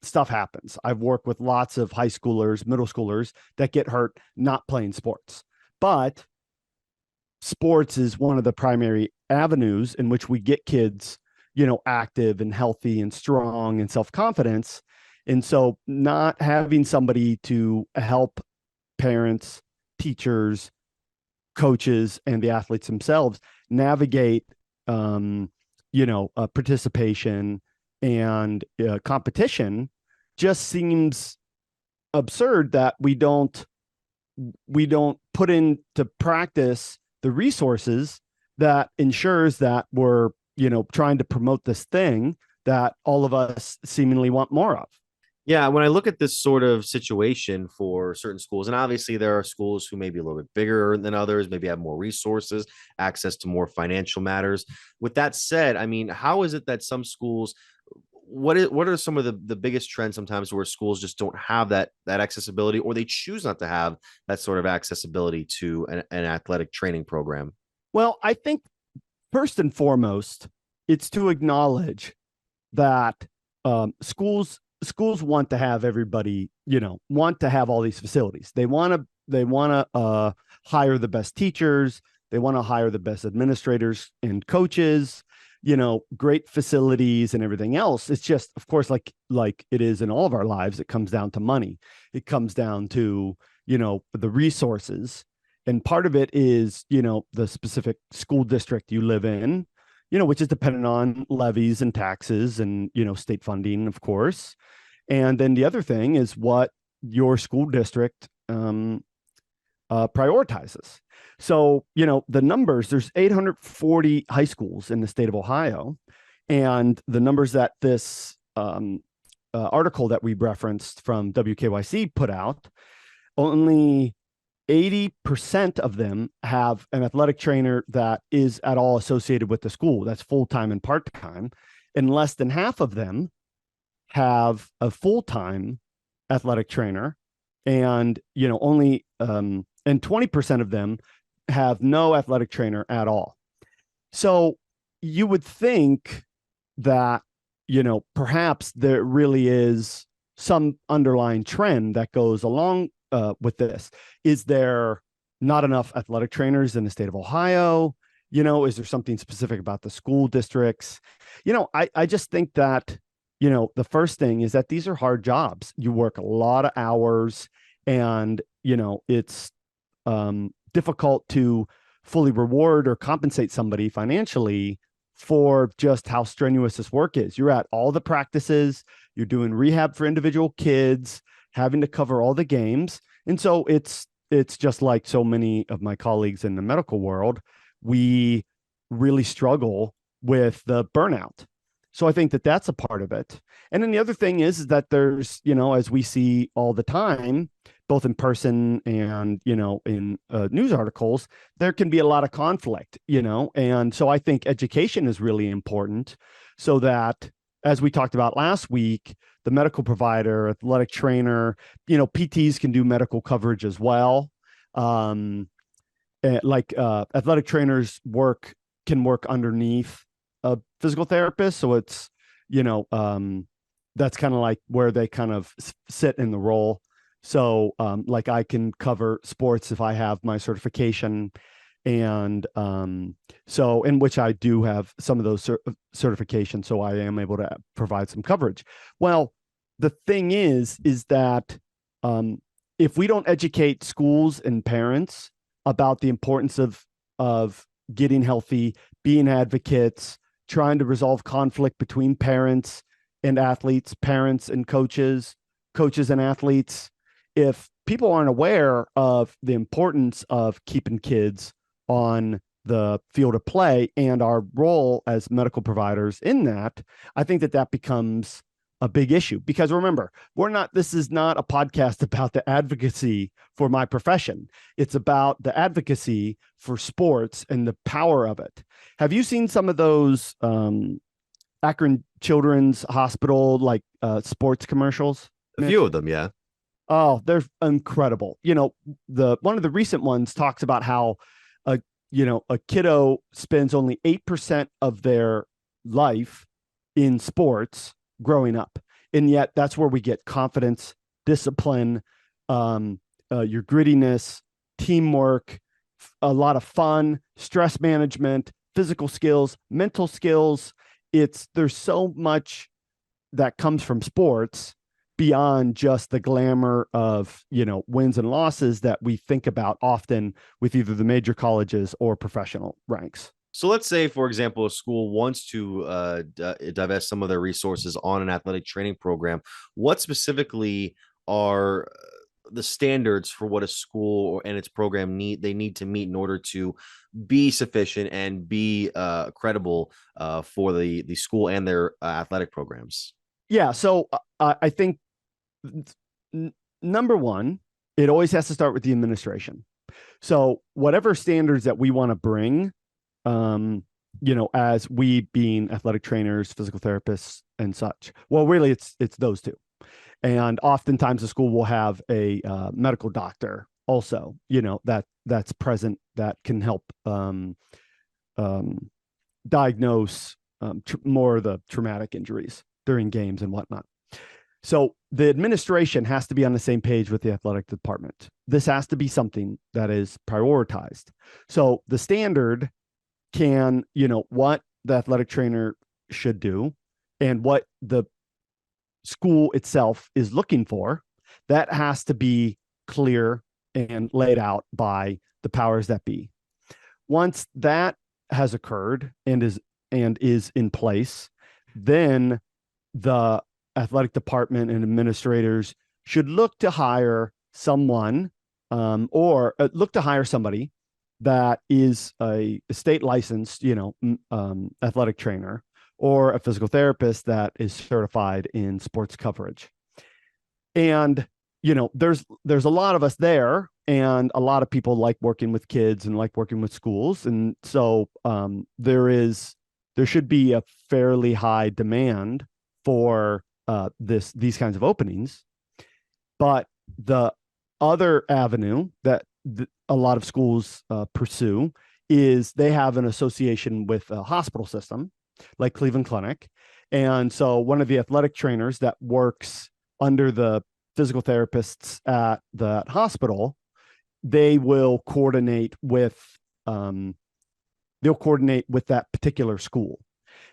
stuff happens. I've worked with lots of high schoolers, middle schoolers that get hurt not playing sports. But sports is one of the primary avenues in which we get kids, active and healthy and strong and self-confidence. And so not having somebody to help parents, teachers, coaches, and the athletes themselves navigate, participation and competition just seems absurd that we don't put into practice the resources that ensures that we're, trying to promote this thing that all of us seemingly want more of. Yeah, when I look at this sort of situation for certain schools, and obviously there are schools who may be a little bit bigger than others, maybe have more resources, access to more financial matters. With that said, how is it that some schools, what are some of the biggest trends sometimes where schools just don't have that accessibility, or they choose not to have that sort of accessibility to an athletic training program? Well, I think first and foremost, it's to acknowledge that schools want to have everybody, want to have all these facilities. They want to hire the best teachers. They want to hire the best administrators and coaches, great facilities and everything else. It's just, of course, like it is in all of our lives, it comes down to money. It comes down to, the resources. And part of it is, the specific school district you live in, which is dependent on levies and taxes and, state funding, of course. And then the other thing is what your school district prioritizes. So, the numbers, there's 840 high schools in the state of Ohio. And the numbers that this article that we referenced from WKYC put out, only 80% of them have an athletic trainer that is at all associated with the school. That's full-time and part-time. And less than half of them have a full-time athletic trainer. And, only, and 20% of them have no athletic trainer at all. So you would think that, perhaps there really is some underlying trend that goes along with this. Is there not enough athletic trainers in the state of Ohio? Is there something specific about the school districts? I just think that, the first thing is that these are hard jobs. You work a lot of hours, and, it's difficult to fully reward or compensate somebody financially for just how strenuous this work is. You're at all the practices, you're doing rehab for individual kids, having to cover all the games. And so it's just like so many of my colleagues in the medical world, we really struggle with the burnout. So I think that that's a part of it. And then the other thing is that there's, as we see all the time, both in person and, in news articles, there can be a lot of conflict, and so I think education is really important so that, as we talked about last week, the medical provider, athletic trainer, PTs can do medical coverage as well. Athletic trainers can work underneath a physical therapist. So it's, that's kind of like where they kind of sit in the role. So I can cover sports if I have my certification, and so in which I do have some of those certifications, so I am able to provide some coverage. Well, the thing is that if we don't educate schools and parents about the importance of getting healthy, being advocates, trying to resolve conflict between parents and athletes, parents and coaches and athletes, if people aren't aware of the importance of keeping kids on the field of play and our role as medical providers in that, I think that becomes a big issue. Because remember, this is not a podcast about the advocacy for my profession. It's about the advocacy for sports and the power of it. Have you seen some of those Akron Children's Hospital sports commercials? A few of them, yeah. Oh, they're incredible. One of the recent ones talks about how a kiddo spends only 8% of their life in sports growing up. And yet that's where we get confidence, discipline, your grittiness, teamwork, a lot of fun, stress management, physical skills, mental skills. There's so much that comes from sports beyond just the glamour of, wins and losses that we think about often with either the major colleges or professional ranks. So let's say, for example, a school wants to divest some of their resources on an athletic training program. What specifically are the standards for what a school and its program need to meet in order to be sufficient and be credible for the school and their athletic programs? Yeah. So I think number one, it always has to start with the administration. So whatever standards that we want to bring, as we being athletic trainers, physical therapists and such, well, really it's those two. And oftentimes the school will have a medical doctor also, that's present, that can help diagnose more of the traumatic injuries during games and whatnot. So the administration has to be on the same page with the athletic department. This has to be something that is prioritized. So the standard can, what the athletic trainer should do and what the school itself is looking for, that has to be clear and laid out by the powers that be. Once that has occurred and is in place, then the athletic department and administrators should look to hire someone or look to hire somebody that is a state licensed, athletic trainer or a physical therapist that is certified in sports coverage. And, there's a lot of us there, and a lot of people like working with kids and like working with schools. And so there should be a fairly high demand for these kinds of openings. But the other avenue that a lot of schools pursue is they have an association with a hospital system like Cleveland Clinic. And so one of the athletic trainers that works under the physical therapists at the hospital, they will coordinate with that particular school.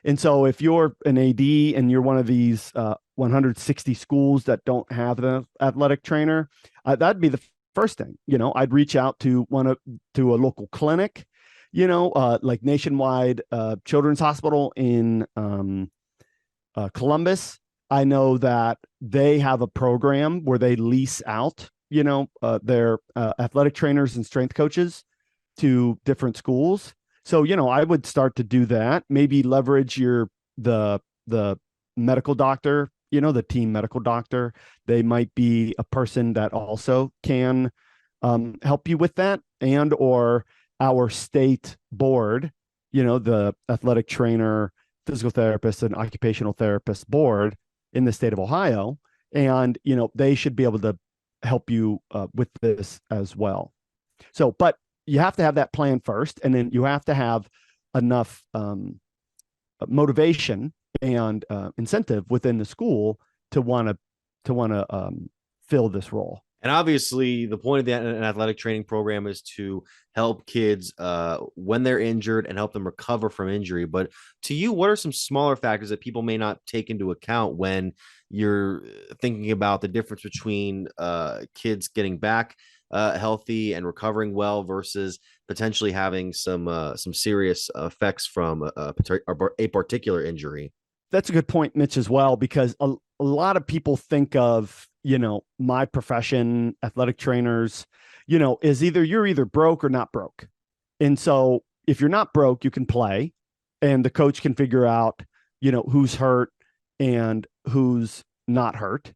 And so if you're an AD and you're one of these 160 schools that don't have the athletic trainer, that'd be the first thing. I'd reach out to a local clinic, like Nationwide Children's Hospital in Columbus. I know that they have a program where they lease out, their athletic trainers and strength coaches to different schools. So, I would start to do that, maybe leverage the medical doctor, the team medical doctor. They might be a person that also can help you with that, and or our state board, the athletic trainer, physical therapist, and occupational therapist board in the state of Ohio. And, they should be able to help you with this as well. So, but you have to have that plan first, and then you have to have enough motivation and incentive within the school to want to fill this role. And obviously, the point of an athletic training program is to help kids when they're injured and help them recover from injury. But to you, what are some smaller factors that people may not take into account when you're thinking about the difference between kids getting back healthy and recovering well versus potentially having some serious effects from a particular injury? That's a good point, Mitch, as well, because a lot of people think of, my profession, athletic trainers, is you're either broke or not broke. And so if you're not broke, you can play, and the coach can figure out, who's hurt and who's not hurt.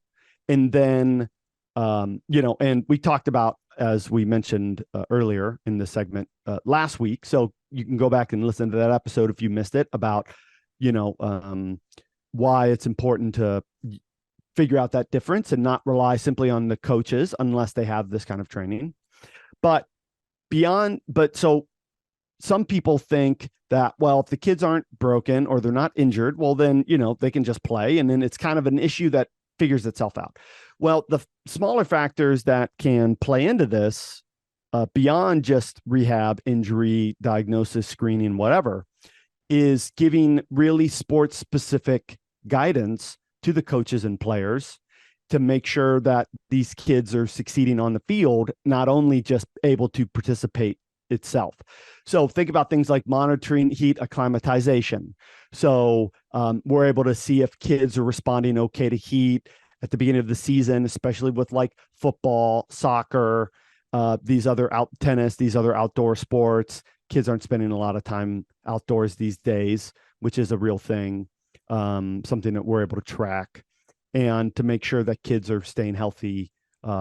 And then, and we talked about, as we mentioned earlier in the segment last week, so you can go back and listen to that episode if you missed it, about, why it's important to figure out that difference and not rely simply on the coaches unless they have this kind of training. But so some people think that, well, if the kids aren't broken or they're not injured, well, then, they can just play. And then it's kind of an issue that figures itself out. Well, the smaller factors that can play into this beyond just rehab, injury, diagnosis, screening, whatever, is giving really sports specific guidance to the coaches and players to make sure that these kids are succeeding on the field, not only just able to participate itself. So think about things like monitoring heat acclimatization. So we're able to see if kids are responding okay to heat at the beginning of the season, especially with like football, soccer, these other tennis, these other outdoor sports. Kids aren't spending a lot of time outdoors these days, which is a real thing, something that we're able to track, and to make sure that kids are staying healthy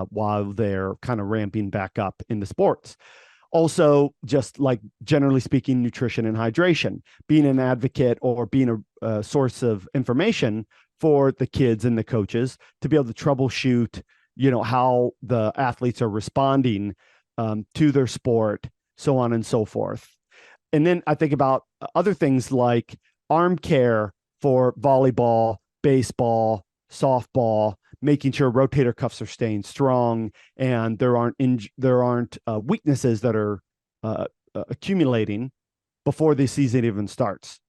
while they're kind of ramping back up in the sports. Also, just like generally speaking, nutrition and hydration, being an advocate or being a source of information for the kids and the coaches to be able to troubleshoot, how the athletes are responding to their sport, so on and so forth. And then I think about other things like arm care for volleyball, baseball, softball, making sure rotator cuffs are staying strong and there aren't weaknesses that are accumulating before the season even starts.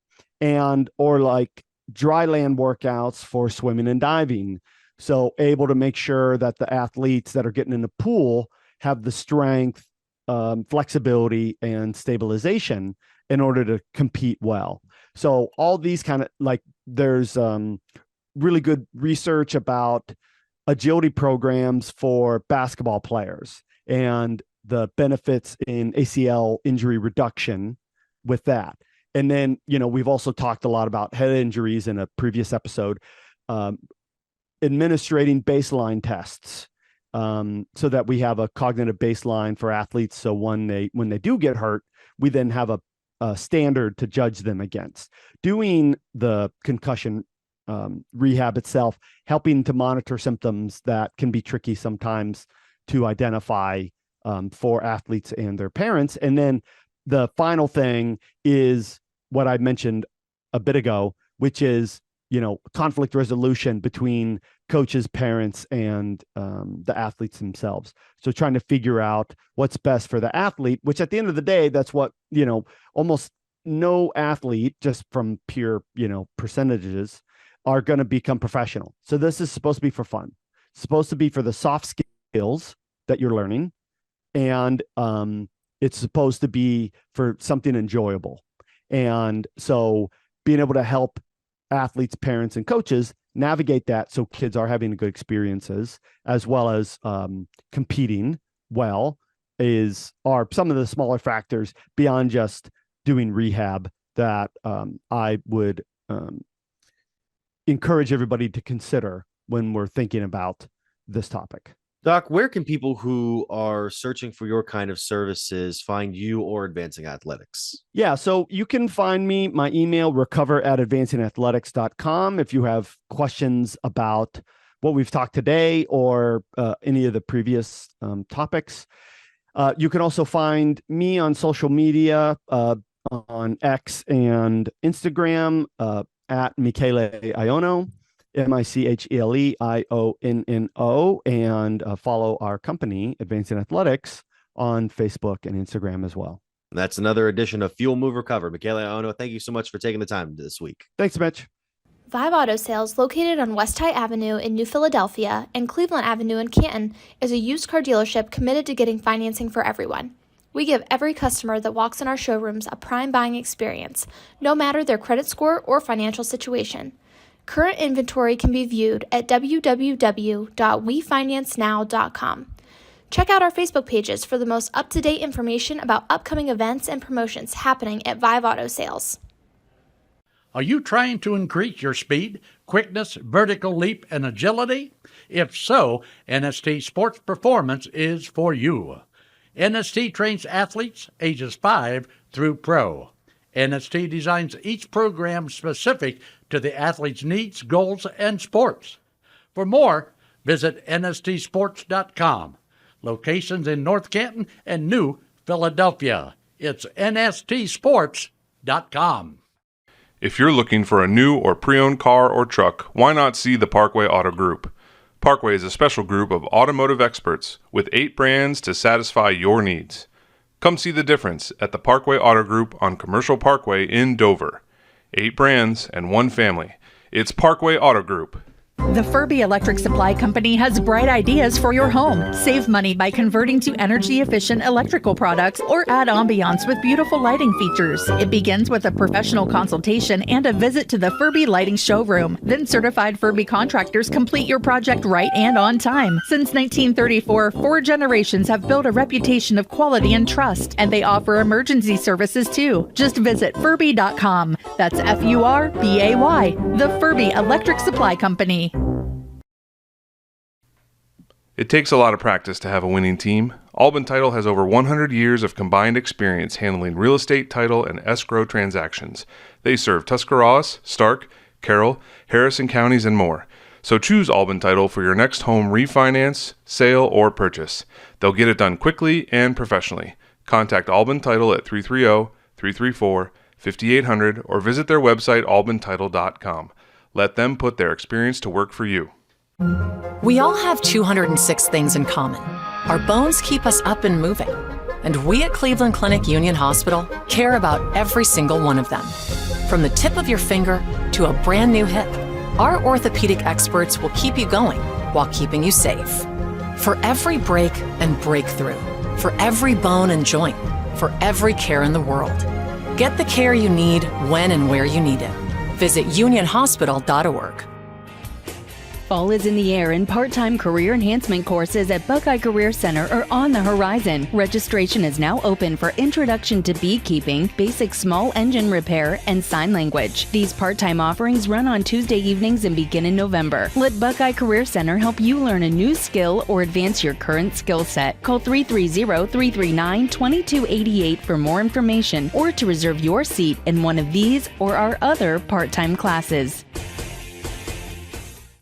Or like dry land workouts for swimming and diving. So able to make sure that the athletes that are getting in the pool have the strength, flexibility, and stabilization in order to compete well. So all these kind of, like, there's really good research about agility programs for basketball players and the benefits in ACL injury reduction with that. And then, we've also talked a lot about head injuries in a previous episode, administrating baseline tests so that we have a cognitive baseline for athletes. So when they do get hurt, we then have a standard to judge them against. Doing the concussion rehab itself, helping to monitor symptoms that can be tricky sometimes to identify for athletes and their parents. And then the final thing is what I mentioned a bit ago, which is, conflict resolution between coaches, parents, and the athletes themselves. So trying to figure out what's best for the athlete, which at the end of the day, that's what, almost no athlete, just from pure, percentages, are going to become professional. So this is supposed to be for fun. It's supposed to be for the soft skills that you're learning. And it's supposed to be for something enjoyable. And so being able to help athletes, parents, and coaches navigate that so kids are having good experiences as well as competing well are some of the smaller factors beyond just doing rehab that I would encourage everybody to consider when we're thinking about this topic. Doc, where can people who are searching for your kind of services find you or Advancing Athletics? Yeah, so you can find me, my email, recover@advancingathletics.com. If you have questions about what we've talked today or any of the previous topics. You can also find me on social media, on X and Instagram, at Michele Ionno. MicheleIonno, and follow our company, Advancing Athletics, on Facebook and Instagram as well. That's another edition of Fuel, Move, Recover. Michele Ionno, thank you so much for taking the time this week. Thanks, Mitch. Vibe Auto Sales, located on West High Avenue in New Philadelphia and Cleveland Avenue in Canton, is a used car dealership committed to getting financing for everyone. We give every customer that walks in our showrooms a prime buying experience, no matter their credit score or financial situation. Current inventory can be viewed at www.wefinancenow.com. Check out our Facebook pages for the most up-to-date information about upcoming events and promotions happening at Vive Auto Sales. Are you trying to increase your speed, quickness, vertical leap, and agility? If so, NST Sports Performance is for you. NST trains athletes ages 5 through pro. NST designs each program specific to the athlete's needs, goals, and sports. For more, visit nstsports.com. Locations in North Canton and New Philadelphia. It's nstsports.com. If you're looking for a new or pre-owned car or truck, why not see the Parkway Auto Group? Parkway is a special group of automotive experts with 8 brands to satisfy your needs. Come see the difference at the Parkway Auto Group on Commercial Parkway in Dover. 8 brands and 1 family. It's Parkway Auto Group. The Furby Electric Supply Company has bright ideas for your home. Save money by converting to energy-efficient electrical products or add ambiance with beautiful lighting features. It begins with a professional consultation and a visit to the Furby Lighting Showroom. Then certified Furby contractors complete your project right and on time. Since 1934, 4 generations have built a reputation of quality and trust, and they offer emergency services too. Just visit Furby.com. That's F-U-R-B-A-Y. The Furby Electric Supply Company. It takes a lot of practice to have a winning team. Albin Title has over 100 years of combined experience handling real estate, title, and escrow transactions. They serve Tuscarawas, Stark, Carroll, Harrison counties, and more. So choose Albin Title for your next home refinance, sale, or purchase. They'll get it done quickly and professionally. Contact Albin Title at 330-334-5800 or visit their website albintitle.com. Let them put their experience to work for you. We all have 206 things in common. Our bones keep us up and moving. And we at Cleveland Clinic Union Hospital care about every single one of them. From the tip of your finger to a brand new hip, our orthopedic experts will keep you going while keeping you safe. For every break and breakthrough, for every bone and joint, for every care in the world. Get the care you need when and where you need it. Visit unionhospital.org. Fall is in the air and part-time career enhancement courses at Buckeye Career Center are on the horizon. Registration is now open for Introduction to Beekeeping, Basic Small Engine Repair, and Sign Language. These part-time offerings run on Tuesday evenings and begin in November. Let Buckeye Career Center help you learn a new skill or advance your current skill set. Call 330-339-2288 for more information or to reserve your seat in one of these or our other part-time classes.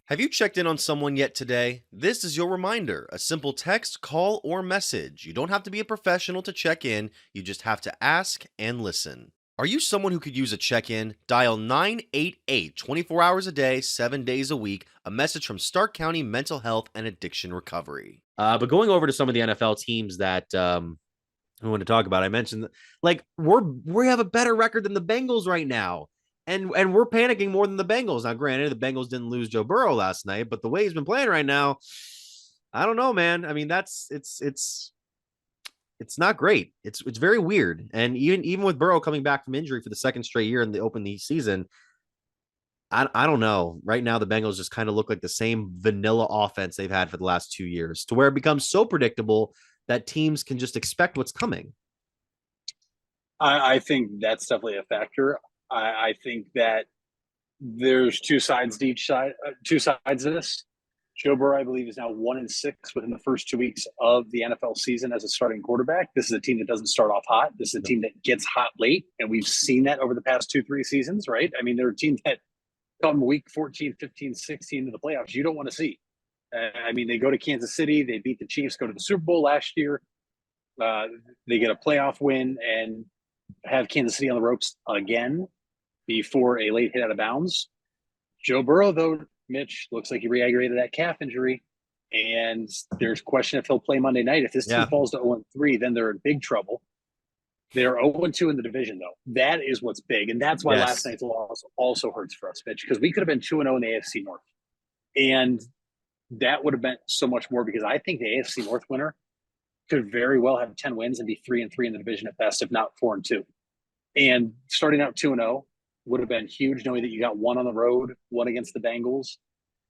Have you checked in on someone yet today? This is your reminder. A simple text, call, or message. You don't have to be a professional to check in. You just have to ask and listen. Are you someone who could use a check-in? Dial 988 24 hours a day, 7 days a week. A message from Stark County Mental Health and Addiction Recovery. But going over to some of the NFL teams that we want to talk about, I mentioned like we have a better record than the Bengals right now. And we're panicking more than the Bengals. Now, granted, the Bengals didn't lose Joe Burrow last night, but the way he's been playing right now, I don't know, man. I mean, it's not great. It's very weird. And even with Burrow coming back from injury for the second straight year in the opening season, I don't know. Right now, the Bengals just kind of look like the same vanilla offense they've had for the last 2 years, to where it becomes so predictable that teams can just expect what's coming. I think that's definitely a factor. I think that there's two sides to each side, two sides of this. Joe Burrow, I believe, is now 1-6 within the first 2 weeks of the NFL season as a starting quarterback. This is a team that doesn't start off hot. This is a team that gets hot late, and we've seen that over the past 2-3 seasons, right? I mean, they're a team that come week 14, 15, 16 to the playoffs you don't want to see. I mean, they go to Kansas City, they beat the Chiefs, go to the Super Bowl last year. They get a playoff win and have Kansas City on the ropes again before a late hit out of bounds. Joe Burrow, though, Mitch, looks like he re-aggravated that calf injury, and there's question if he'll play Monday night. If this team falls to 0-3, then they're in big trouble. They're 0-2 in the division, though. That is what's big, and that's why last night's loss also hurts for us, Mitch, because we could have been 2-0 in the AFC North, and that would have meant so much more, because I think the AFC North winner could very well have 10 wins and be 3-3 in the division at best, if not 4-2. And starting out 2-0 would have been huge, knowing that you got one on the road, one against the Bengals.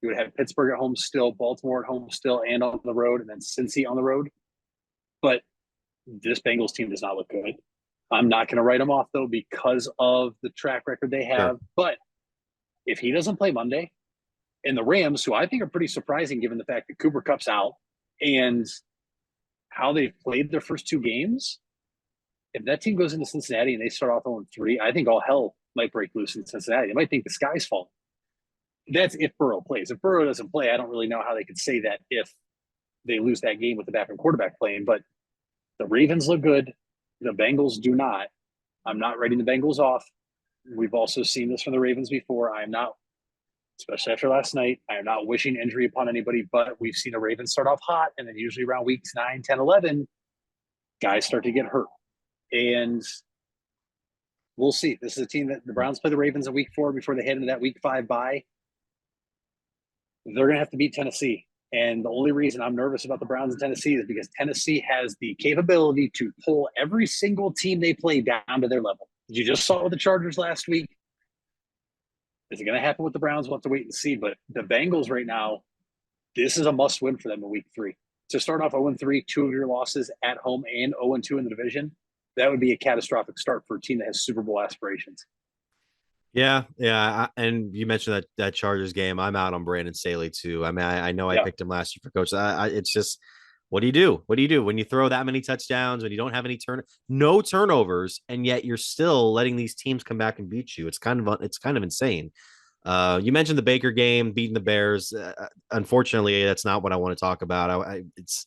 You would have Pittsburgh at home still, Baltimore at home still, and on the road, and then Cincy on the road. But this Bengals team does not look good. I'm not going to write them off, though, because of the track record they have. Sure. But if he doesn't play Monday, and the Rams, who I think are pretty surprising given the fact that Cooper Kupp's out and how they've played their first 2 games, if that team goes into Cincinnati and they start off 0-3, I think all hell might break loose in Cincinnati. They might think the sky's falling. That's if Burrow plays. If Burrow doesn't play, I don't really know how they could say that if they lose that game with the backup quarterback playing. But the Ravens look good. The Bengals do not. I'm not writing the Bengals off. We've also seen this from the Ravens before. I am not, especially after last night, I am not wishing injury upon anybody, but we've seen the Ravens start off hot, and then usually around weeks 9, 10, 11, guys start to get hurt. And we'll see. This is a team that the Browns play the Ravens in week 4 before they head into that week 5 bye. They're going to have to beat Tennessee. And the only reason I'm nervous about the Browns in Tennessee is because Tennessee has the capability to pull every single team they play down to their level. You just saw it with the Chargers last week. Is it going to happen with the Browns? We'll have to wait and see. But the Bengals right now, this is a must-win for them in week 3. To start off 0-3, 2 of your losses at home, and 0-2 in the division, that would be a catastrophic start for a team that has Super Bowl aspirations. Yeah. And you mentioned that Chargers game. I'm out on Brandon Staley too. I mean, I know I picked him last year for coach. It's just, what do you do? What do you do when you throw that many touchdowns, when you don't have any no turnovers, and yet you're still letting these teams come back and beat you? It's kind of insane. You mentioned the Baker game, beating the Bears. Unfortunately, that's not what I want to talk about. Is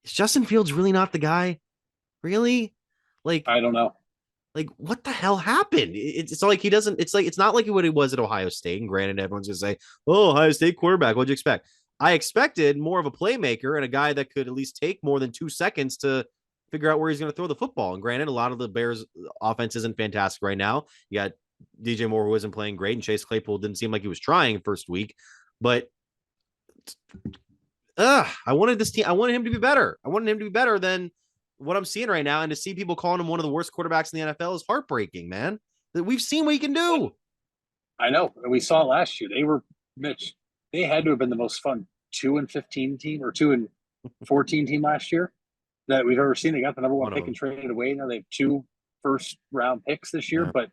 Justin Fields really not the guy? Really? Like, I don't know. Like, what the hell happened? It's like he doesn't. It's like it's not like what he was at Ohio State. And granted, everyone's gonna say, "Oh, Ohio State quarterback. What'd you expect?" I expected more of a playmaker and a guy that could at least take more than 2 seconds to figure out where he's going to throw the football. And granted, a lot of the Bears' offense isn't fantastic right now. You got DJ Moore, who isn't playing great, and Chase Claypool didn't seem like he was trying first week. But I wanted this team. I wanted him to be better. I wanted him to be better than what I'm seeing right now. And to see people calling him one of the worst quarterbacks in the NFL is heartbreaking, man. That we've seen what he can do. I know. And we saw it last year. They were, Mitch, they had to have been the most fun 2-15 team or 2-14 team last year that we've ever seen. They got the number one pick and traded away. Now they have 2 first round picks this year, but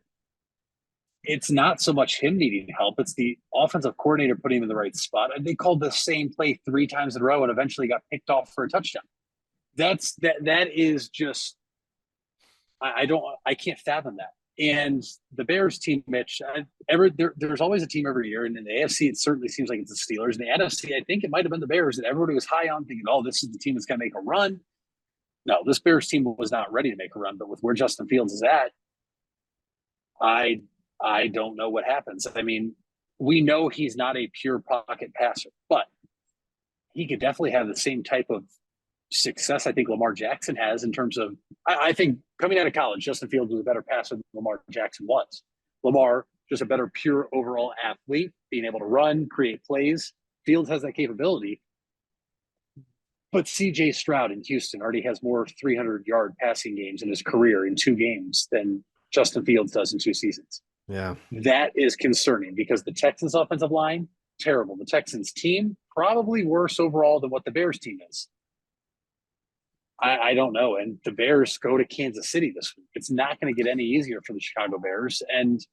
it's not so much him needing help. It's the offensive coordinator putting him in the right spot. And they called the same play 3 times in a row and eventually got picked off for a touchdown. That is just, I can't fathom that. And the Bears team, Mitch, there's always a team every year. And in the AFC, it certainly seems like it's the Steelers. In the NFC, I think it might have been the Bears that everybody was high on, thinking, oh, this is the team that's going to make a run. No, this Bears team was not ready to make a run. But with where Justin Fields is at, I don't know what happens. I mean, we know he's not a pure pocket passer, but he could definitely have the same type of success I think Lamar Jackson has in terms of, I think coming out of college, Justin Fields was a better passer than Lamar Jackson was. Lamar, just a better pure overall athlete, being able to run, create plays. Fields has that capability. But C.J. Stroud in Houston already has more 300-yard passing games in his career in 2 games than Justin Fields does in 2 seasons. Yeah. That is concerning because the Texans' offensive line, terrible. The Texans' team, probably worse overall than what the Bears team is. I don't know. And the Bears go to Kansas City this week. It's not going to get any easier for the Chicago Bears. And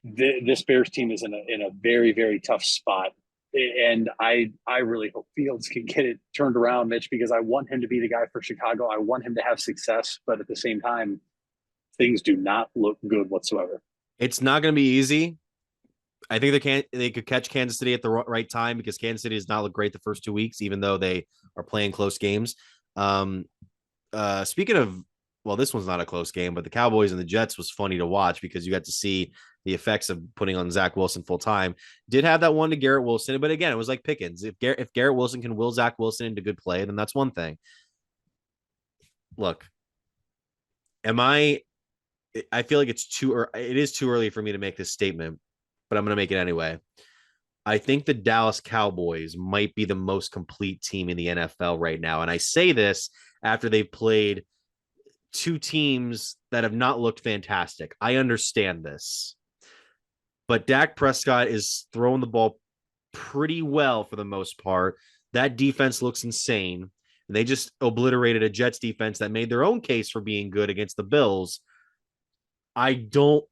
this Bears team is in a very, very tough spot. And I really hope Fields can get it turned around, Mitch, because I want him to be the guy for Chicago. I want him to have success. But at the same time, things do not look good whatsoever. It's not going to be easy. I think they could catch Kansas City at the right time because Kansas City does not look great the first 2 weeks, even though they are playing close games. Speaking of, well, this one's not a close game, but the Cowboys and the Jets was funny to watch because you got to see the effects of putting on Zach Wilson full time. Did have that one to Garrett Wilson, but again, it was like Pickens. If Garrett Wilson can will Zach Wilson into good play, then that's one thing. Look, I feel like it is too early for me to make this statement, but I'm going to make it anyway. I think the Dallas Cowboys might be the most complete team in the NFL right now. And I say this after they've played 2 teams that have not looked fantastic. I understand this. But Dak Prescott is throwing the ball pretty well for the most part. That defense looks insane. They just obliterated a Jets defense that made their own case for being good against the Bills. I don't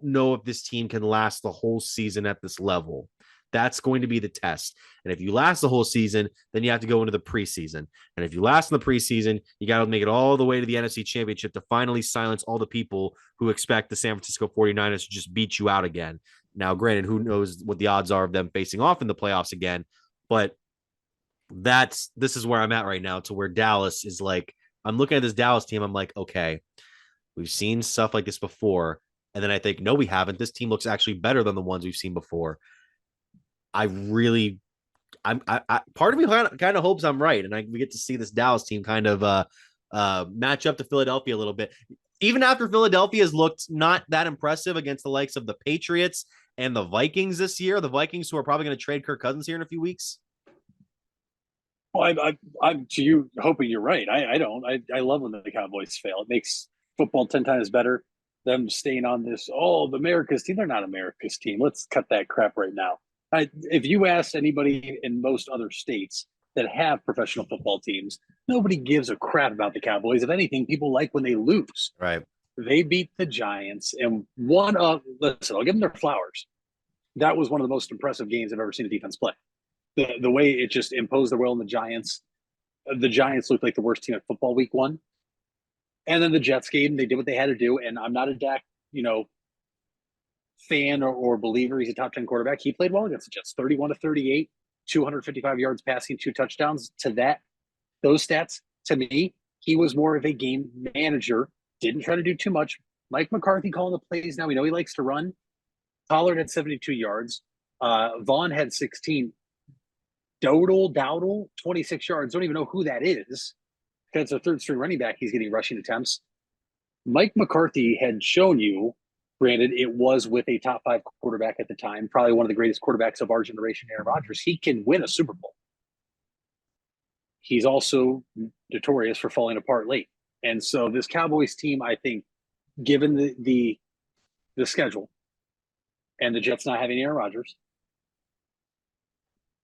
know if this team can last the whole season at this level. That's going to be the test. And if you last the whole season, then you have to go into the preseason. And if you last in the preseason, you got to make it all the way to the NFC Championship to finally silence all the people who expect the San Francisco 49ers to just beat you out again. Now, granted, who knows what the odds are of them facing off in the playoffs again, but this is where I'm at right now, to where Dallas is like, I'm looking at this Dallas team. I'm like, okay, we've seen stuff like this before. And then I think, no, we haven't. This team looks actually better than the ones we've seen before. I part of me kind of hopes I'm right. And we get to see this Dallas team kind of match up to Philadelphia a little bit. Even after Philadelphia has looked not that impressive against the likes of the Patriots and the Vikings this year, the Vikings who are probably going to trade Kirk Cousins here in a few weeks. Well, I'm to you hoping you're right. I don't. I love when the Cowboys fail. It makes football 10 times better. Them staying on this, the America's team. They're not America's team. Let's cut that crap right now. If you ask anybody in most other states that have professional football teams, nobody gives a crap about the Cowboys. If anything, people like when they lose. Right. They beat the Giants, and listen, I'll give them their flowers. That was one of the most impressive games I've ever seen a defense play. The way it just imposed their will on the Giants. The Giants looked like the worst team at football week 1. And then the Jets game, they did what they had to do. And I'm not a Dak, fan or believer. He's a top 10 quarterback. He played well against the Jets, 31-38, 255 yards passing, 2 touchdowns. Those stats, to me, he was more of a game manager. Didn't try to do too much. Mike McCarthy calling the plays now. We know he likes to run. Pollard had 72 yards. Vaughn had 16. Dowdle, 26 yards. Don't even know who that is. That's a third-string running back. He's getting rushing attempts. Mike McCarthy had shown you, granted, it was with a top 5 quarterback at the time, probably one of the greatest quarterbacks of our generation, Aaron Rodgers. He can win a Super Bowl. He's also notorious for falling apart late. And so this Cowboys team, I think, given the the schedule and the Jets not having Aaron Rodgers,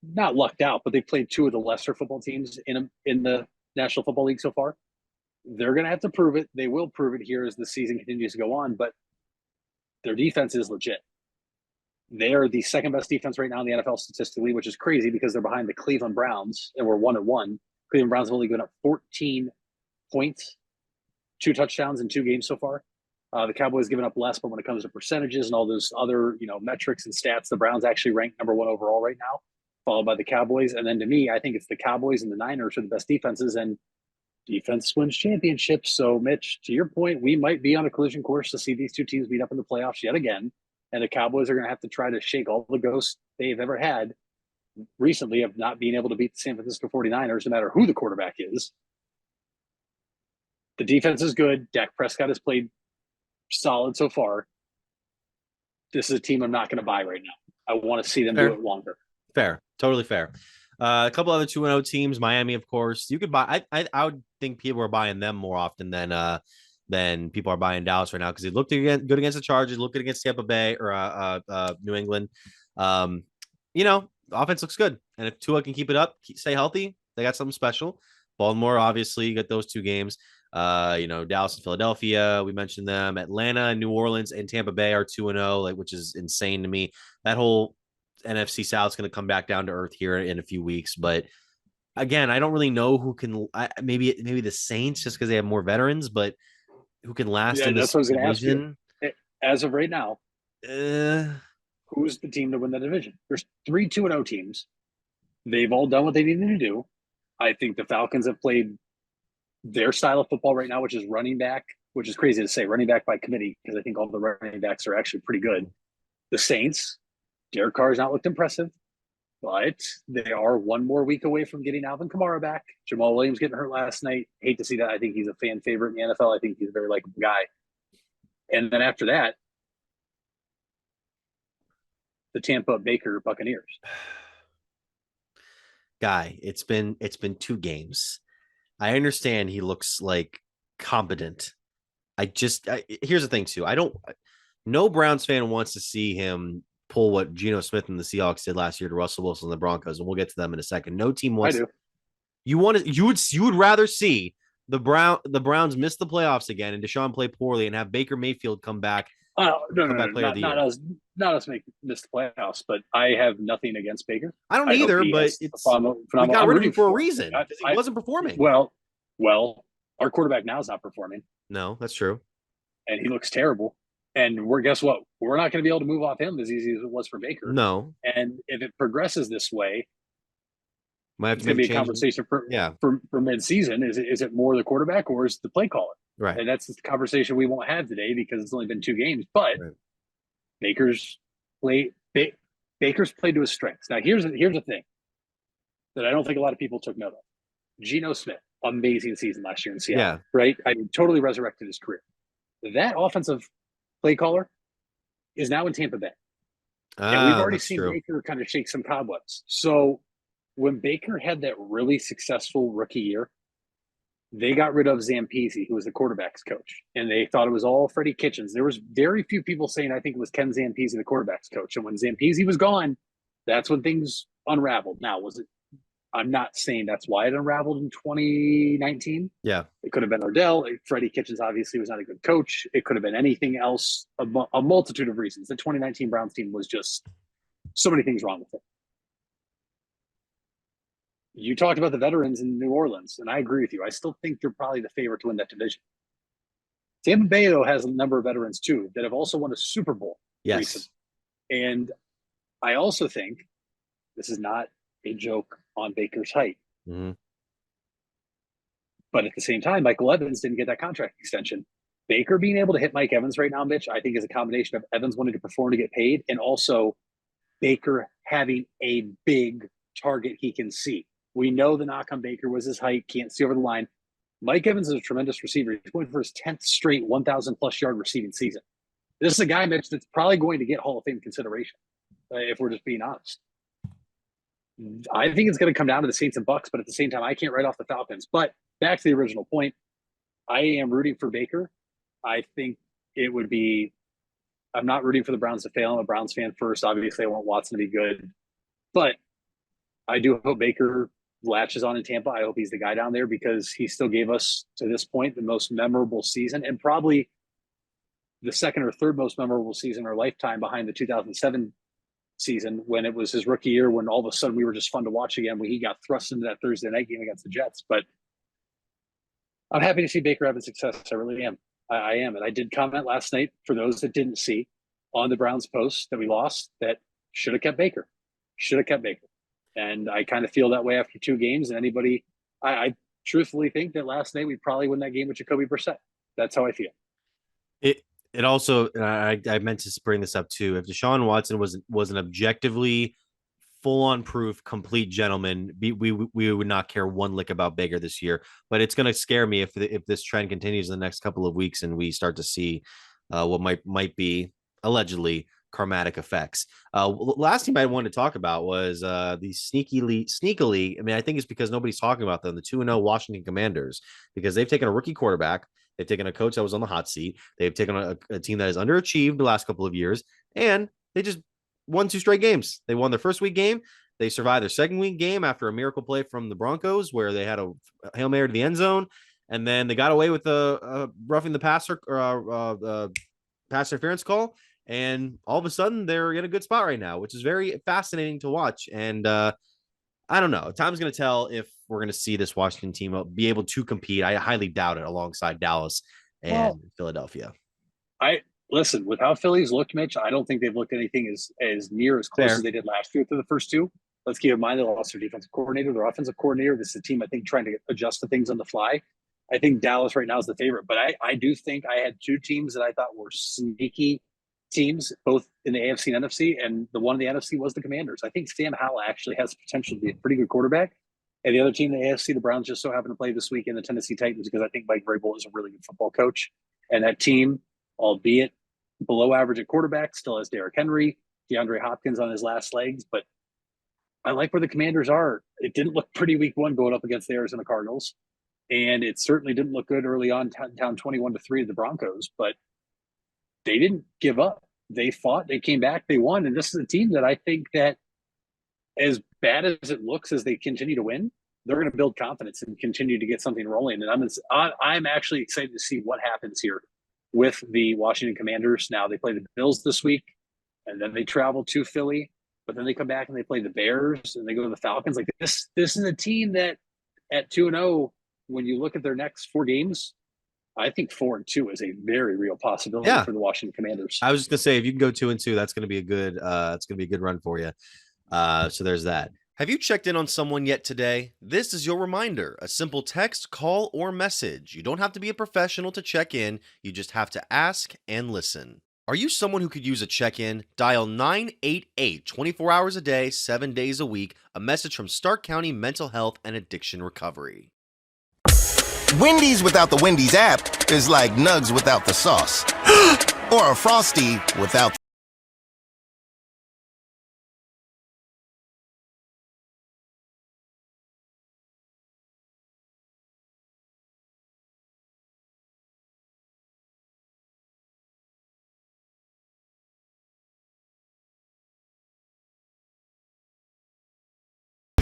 not lucked out, but they played two of the lesser football teams in the National Football League so far. They're going to have to prove it. They will prove it here as the season continues to go on, but their defense is legit. They are the second best defense right now in the NFL statistically, which is crazy because they're behind the Cleveland Browns and we're 1-1. Cleveland Browns have only given up 14 points, 2 touchdowns in 2 games so far. The Cowboys given up less, but when it comes to percentages and all those other, metrics and stats, the Browns actually rank number 1 overall right now, followed by the Cowboys. And then to me, I think it's the Cowboys and the Niners are the best defenses, and defense wins championships. So, Mitch, to your point, we might be on a collision course to see these two teams meet up in the playoffs yet again. And the Cowboys are going to have to try to shake all the ghosts they've ever had recently of not being able to beat the San Francisco 49ers, no matter who the quarterback is. The defense is good. Dak Prescott has played solid so far. This is a team I'm not going to buy right now. I want to see them do it longer. Fair. Totally fair. A couple other 2-0 teams, Miami, of course. You could buy. I would think people are buying them more often than people are buying Dallas right now because they looked good against the Chargers, looked good against Tampa Bay or New England. Offense looks good, and if Tua can keep it up, stay healthy, they got something special. Baltimore, obviously, you got those 2 games. Dallas and Philadelphia, we mentioned them. Atlanta, New Orleans, and Tampa Bay are 2-0, which is insane to me. That whole NFC South is going to come back down to earth here in a few weeks, but again, I don't really know who can. Maybe the Saints just because they have more veterans, but who can last in this division? As of right now, who's the team to win the division? There's 3 2-0 teams. They've all done what they needed to do. I think the Falcons have played their style of football right now, which is running back, which is crazy to say, running back by committee, because I think all the running backs are actually pretty good. The Saints, Derek Carr has not looked impressive, but they are 1 more week away from getting Alvin Kamara back. Jamal Williams getting hurt last night. Hate to see that. I think he's a fan favorite in the NFL. I think he's a very likable guy. And then after that, the Tampa Baker Buccaneers. Guy, it's been 2 games. I understand he looks like competent. Here's the thing too. No Browns fan wants to see him pull what Geno Smith and the Seahawks did last year to Russell Wilson and the Broncos, and we'll get to them in a second. No team wants. I do. You would rather see the Browns miss the playoffs again and Deshaun play poorly and have Baker Mayfield come back. No, not us miss the playoffs, but I have nothing against Baker. I don't either, but it's we got rid of him for a reason. He wasn't performing. Well, our quarterback now is not performing. No, that's true, and he looks terrible. And guess what? We're not going to be able to move off him as easy as it was for Baker. No. And if it progresses this way, it's going to be a conversation for mid-season. Is it more the quarterback or is the play caller? Right. And that's the conversation we won't have today because it's only been 2 games. But Baker's played to his strengths. Now, here's the thing that I don't think a lot of people took note of. Geno Smith, amazing season last year in Seattle, right? I mean, totally resurrected his career. That offensive play caller is now in Tampa Bay. And we've already seen Baker kind of shake some cobwebs. So when Baker had that really successful rookie year, they got rid of Zampese, who was the quarterback's coach, and they thought it was all Freddie Kitchens. There was very few people saying, I think it was Ken Zampese, the quarterback's coach. And when Zampese was gone, that's when things unraveled. Now, was it? I'm not saying that's why it unraveled in 2019. Yeah. It could have been Odell. Freddie Kitchens obviously was not a good coach. It could have been anything else, a multitude of reasons. The 2019 Browns team was just so many things wrong with it. You talked about the veterans in New Orleans, and I agree with you. I still think they're probably the favorite to win that division. Tampa Bay, though, has a number of veterans, too, that have also won a Super Bowl recently. And I also think this is not a joke on Baker's height. Mm-hmm. But at the same time, Michael Evans didn't get that contract extension. Baker being able to hit Mike Evans right now, Mitch, I think is a combination of Evans wanting to perform to get paid and also Baker having a big target he can see. We know the knock on Baker was his height, can't see over the line. Mike Evans is a tremendous receiver. He's going for his 10th straight 1,000-plus yard receiving season. This is a guy, Mitch, that's probably going to get Hall of Fame consideration, if we're just being honest. I think it's going to come down to the Saints and Bucks, but at the same time, I can't write off the Falcons. But back to the original point, I am rooting for Baker. I think it would be I'm not rooting for the Browns to fail. I'm a Browns fan first. Obviously, I want Watson to be good. But I do hope Baker latches on in Tampa. I hope he's the guy down there because he still gave us, to this point, the most memorable season and probably the second or third most memorable season in our lifetime behind the 2007 season when it was his rookie year, when all of a sudden we were just fun to watch again when he got thrust into that Thursday night game against the Jets. But I'm happy to see Baker having success. I really am. I am. And I did comment last night, for those that didn't see, on the Browns post that we lost, that should have kept Baker. Should have kept Baker. And I kind of feel that way after 2 games. And anybody, I truthfully think that last night we probably win that game with Jacoby Brissett. That's how I feel. It also, I meant to bring this up too. If Deshaun Watson was an objectively full-on proof, complete gentleman, we would not care one lick about Baker this year. But it's going to scare me if this trend continues in the next couple of weeks and we start to see what might be allegedly karmatic effects. Last team I wanted to talk about was the sneakily. I mean, I think it's because nobody's talking about them. The 2-0 Washington Commanders, because they've taken a rookie quarterback. They've taken a coach that was on the hot seat. They've taken a team that has underachieved the last couple of years, and they just won 2 straight games. They won their first week game. They survived their second week game after a miracle play from the Broncos where they had a Hail Mary to the end zone, and then they got away with a roughing the passer or pass interference call, and all of a sudden they're in a good spot right now, which is very fascinating to watch. And I don't know. Time's going to tell if we're going to see this Washington team be able to compete. I highly doubt it alongside Dallas and Philadelphia. Listen, with how Philly's looked, Mitch, I don't think they've looked anything as near as close as they did last year through the first 2. Let's keep in mind they lost their defensive coordinator, their offensive coordinator. This is a team, I think, trying to adjust to things on the fly. I think Dallas right now is the favorite, but I do think I had 2 teams that I thought were sneaky teams, both in the AFC and NFC, and the one in the NFC was the Commanders. I think Sam Howell actually has the potential to be a pretty good quarterback. And the other team in the AFC, the Browns, just so happen to play this week in the Tennessee Titans because I think Mike Vrabel is a really good football coach. And that team, albeit below average at quarterback, still has Derrick Henry, DeAndre Hopkins on his last legs. But I like where the Commanders are. It didn't look pretty week 1 going up against the Arizona Cardinals. And it certainly didn't look good early on, down 21-3 to the Broncos. But they didn't give up. They fought. They came back. They won. And this is a team that I think that, as bad as it looks as they continue to win, they're going to build confidence and continue to get something rolling. And I'm actually excited to see what happens here with the Washington Commanders. Now they play the Bills this week, and then they travel to Philly, but then they come back and they play the Bears, and they go to the Falcons. Like this is a team that at 2-0, when you look at their next 4 games, I think 4-2 is a very real possibility for the Washington Commanders. I was just gonna say, if you can go 2-2, that's gonna be a good run for you. So there's that. Have you checked in on someone yet today? This is your reminder. A simple text, call, or message. You don't have to be a professional to check in. You just have to ask and listen. Are you someone who could use a check-in? Dial 988 24 hours a day, 7 days a week. A message from Stark County Mental Health and Addiction Recovery. Wendy's without the Wendy's app is like Nugs without the sauce. Or a Frosty without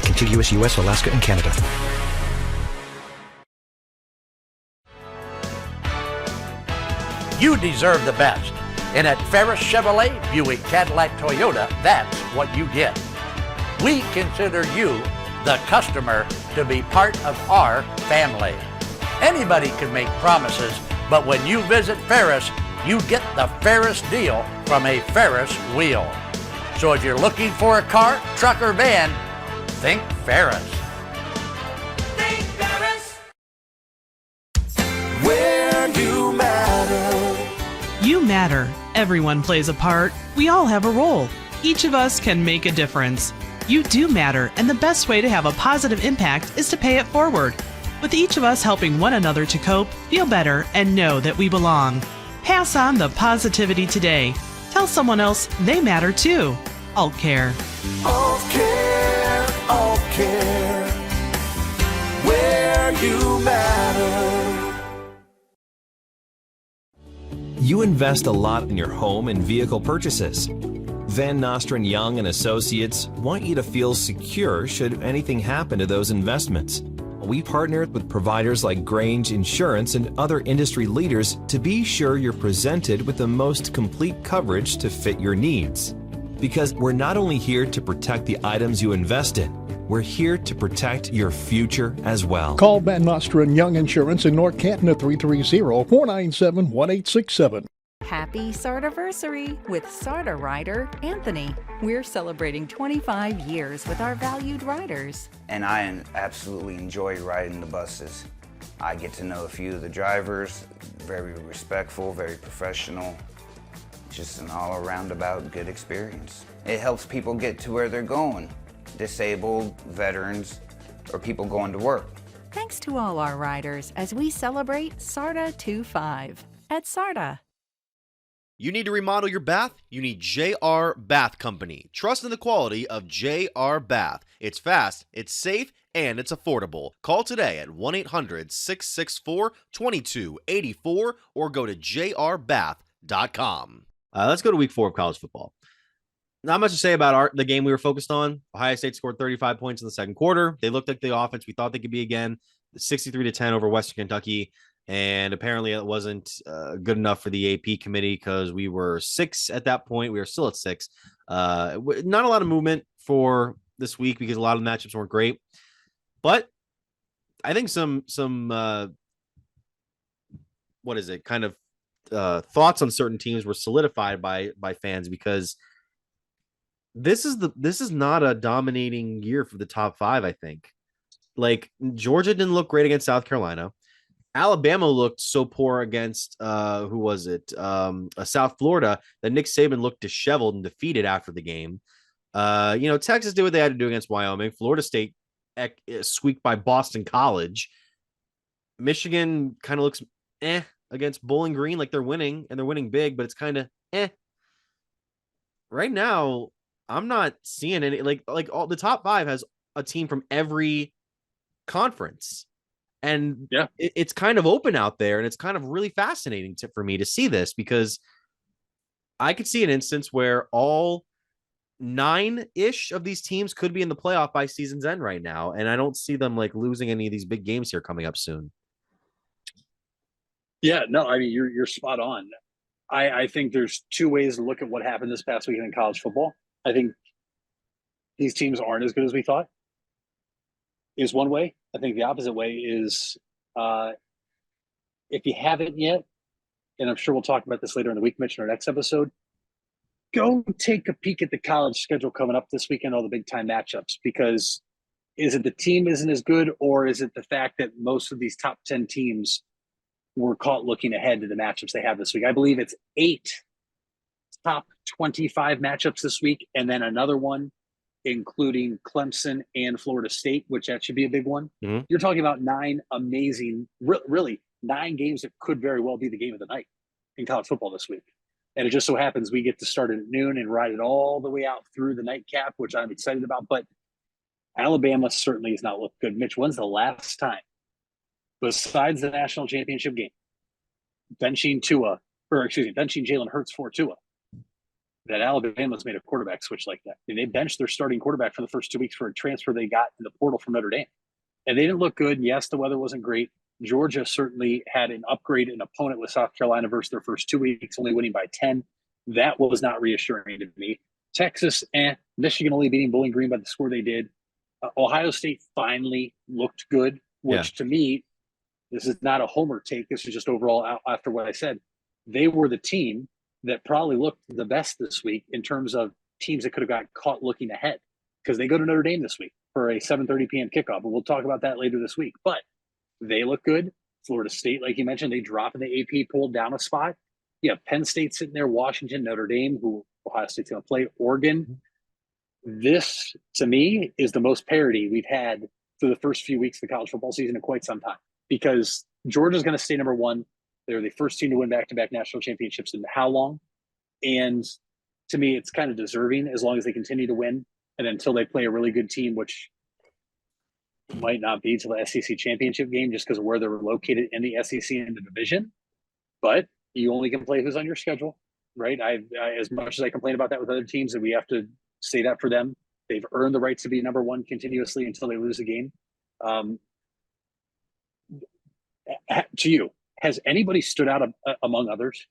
contiguous U.S., Alaska, and Canada. You deserve the best. And at Ferris Chevrolet, Buick, Cadillac, Toyota, that's what you get. We consider you, the customer, to be part of our family. Anybody can make promises, but when you visit Ferris, you get the Ferris deal from a Ferris wheel. So if you're looking for a car, truck, or van, think Ferris. Think Ferris. Where you matter. You matter. Everyone plays a part. We all have a role. Each of us can make a difference. You do matter, and the best way to have a positive impact is to pay it forward. With each of us helping one another to cope, feel better, and know that we belong. Pass on the positivity today. Tell someone else they matter too. Alt Care. Alt Care, Alt Care. Where you matter. You invest a lot in your home and vehicle purchases. Van Nostrand Young and Associates want you to feel secure should anything happen to those investments. We partner with providers like Grange Insurance and other industry leaders to be sure you're presented with the most complete coverage to fit your needs. Because we're not only here to protect the items you invest in, we're here to protect your future as well. Call Van Nostrand Young Insurance in North Canton at 330-497-1867. Happy Sardiversary with Sarda rider Anthony. We're celebrating 25 years with our valued riders. And I absolutely enjoy riding the buses. I get to know a few of the drivers, very respectful, very professional. Just an all-around about good experience. It helps people get to where they're going. Disabled, veterans, or people going to work. Thanks to all our riders as we celebrate Sarda 25 at Sarda. You need to remodel your bath? You need JR Bath Company. Trust in the quality of JR Bath. It's fast, it's safe, and it's affordable. Call today at 1-800-664-2284 or go to jrbath.com. Let's go to week 4 of college football. Not much to say about the game we were focused on. Ohio State scored 35 points in the second quarter. They looked like the offense we thought they could be again. 63-10 over Western Kentucky. And apparently it wasn't good enough for the AP committee because we were 6 at that point. We were still at 6. Not a lot of movement for this week because a lot of the matchups weren't great. But I think some what is it? Kind of thoughts on certain teams were solidified by fans because this is not a dominating year for the top 5. I think like Georgia didn't look great against South Carolina. Alabama looked so poor against South Florida that Nick Saban looked disheveled and defeated after the game. Texas did what they had to do against Wyoming. Florida State squeaked by Boston College. Michigan kind of looks against Bowling Green, like they're winning and they're winning big, but it's kind of Right now, I'm not seeing any like all the top 5 has a team from every conference. And it's kind of open out there, and it's kind of really fascinating for me to see this because I could see an instance where all 9-ish of these teams could be in the playoff by season's end right now, and I don't see them like losing any of these big games here coming up soon. Yeah, no, I mean you're spot on. I think there's 2 ways to look at what happened this past weekend in college football. I think these teams aren't as good as we thought. Is one way. I think the opposite way is if you haven't yet, and I'm sure we'll talk about this later in the week, Mitch, in our next episode, go take a peek at the college schedule coming up this weekend, all the big time matchups, because is it the team isn't as good, or is it the fact that most of these top 10 teams were caught looking ahead to the matchups they have this week? I believe it's 8 top 25 matchups this week, and then another one including Clemson and Florida State, which that should be a big one. Mm-hmm. You're talking about 9 amazing, really 9 games that could very well be the game of the night in college football this week. And it just so happens we get to start at noon and ride it all the way out through the nightcap, which I'm excited about. But Alabama certainly has not looked good. Mitch, when's the last time, besides the national championship game, benching Jalen Hurts for Tua, that Alabama's made a quarterback switch like that? I mean, they benched their starting quarterback for the first 2 weeks for a transfer they got in the portal from Notre Dame. And they didn't look good. Yes, the weather wasn't great. Georgia certainly had an upgrade in opponent with South Carolina versus their first 2 weeks, only winning by 10. That was not reassuring to me. Texas and Michigan only beating Bowling Green by the score they did. Ohio State finally looked good, which to me, this is not a homer take. This is just overall after what I said. They were the team that probably looked the best this week in terms of teams that could have got caught looking ahead, because they go to Notre Dame this week for a 7:30 p.m. kickoff. But we'll talk about that later this week. But they look good. Florida State, like you mentioned, they drop in the AP poll down a spot. You have Penn State sitting there, Washington, Notre Dame, who Ohio State's going to play, Oregon. This, to me, is the most parity we've had through the first few weeks of the college football season in quite some time, because Georgia's going to stay number 1. They're the first team to win back-to-back national championships in how long? And to me, it's kind of deserving as long as they continue to win, and until they play a really good team, which might not be to the SEC championship game just because of where they're located in the SEC and the division. But you only can play who's on your schedule, right? As much as I complain about that with other teams, and we have to say that for them, they've earned the right to be number one continuously until they lose a game. To you, has anybody stood out among others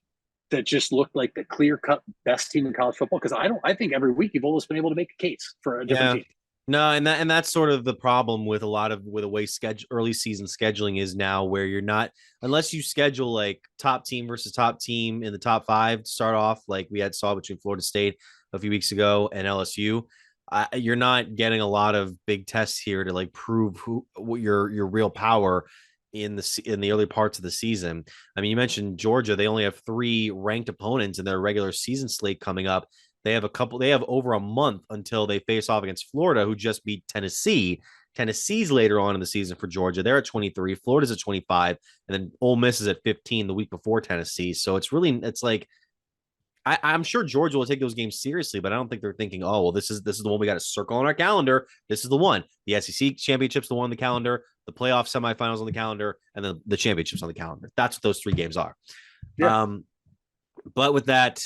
that just looked like the clear-cut best team in college football? Because I think every week you've always been able to make a case for a different team. No, and that's sort of the problem with the way early season scheduling is now, where you're not, unless you schedule like top team versus top team in the top 5 to start off, like we saw between Florida State a few weeks ago and LSU. You're not getting a lot of big tests here to like prove what your real power in the early parts of the season. I mean, you mentioned Georgia; they only have 3 ranked opponents in their regular season slate coming up. They have over a month until they face off against Florida, who just beat Tennessee. Tennessee's later on in the season for Georgia. They're at 23. Florida's at 25. And then Ole Miss is at 15 the week before Tennessee. So it's like, I'm sure Georgia will take those games seriously, but I don't think they're thinking, oh, well, this is the one we got to circle on our calendar. This is the one. The SEC championship's the one on the calendar, the playoff semifinals on the calendar, and then the championships on the calendar. That's what those 3 games are. Yeah. But with that,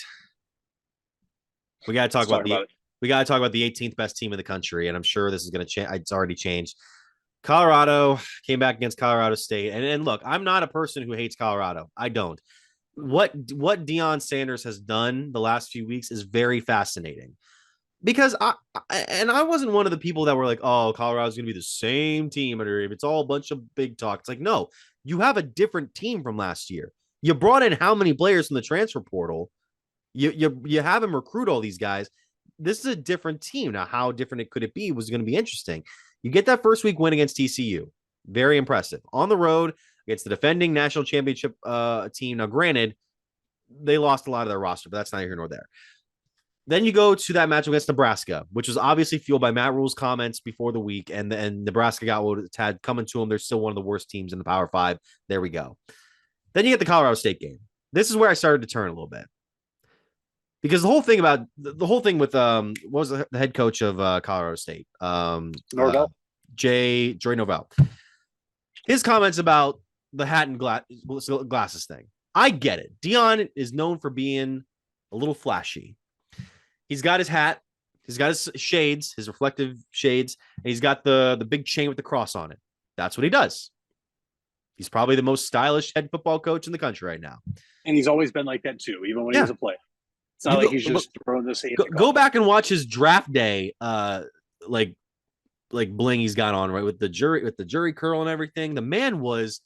we got to talk about the 18th best team in the country, and I'm sure this is going to change. It's already changed. Colorado came back against Colorado State, and look, I'm not a person who hates Colorado. I don't. What Deion Sanders has done the last few weeks is very fascinating, because I wasn't one of the people that were like, oh, Colorado's going to be the same team under him. It's all a bunch of big talk. It's like, no, you have a different team from last year. You brought in how many players from the transfer portal? You have him recruit all these guys. This is a different team. Now, how different could it be was going to be interesting. You get that first week win against TCU. Very impressive. On the road against the defending national championship team. Now, granted, they lost a lot of their roster, but that's neither here nor there. Then you go to that match against Nebraska, which was obviously fueled by Matt Rule's comments before the week, and Nebraska got what it had coming to them. They're still one of the worst teams in the Power 5. There we go. Then you get the Colorado State game. This is where I started to turn a little bit. Because the whole thing with what was the head coach of Colorado State? Norvell. Joy Norvell. His comments about the hat and glasses thing. I get it. Deion is known for being a little flashy. He's got his hat, he's got his shades, his reflective shades, and he's got the big chain with the cross on it. That's what he does. He's probably the most stylish head football coach in the country right now. And he's always been like that too, even when he was a player. It's not like he's just throwing this. Go back and watch his draft day, like bling he's got on, right, with the jury curl and everything. The man was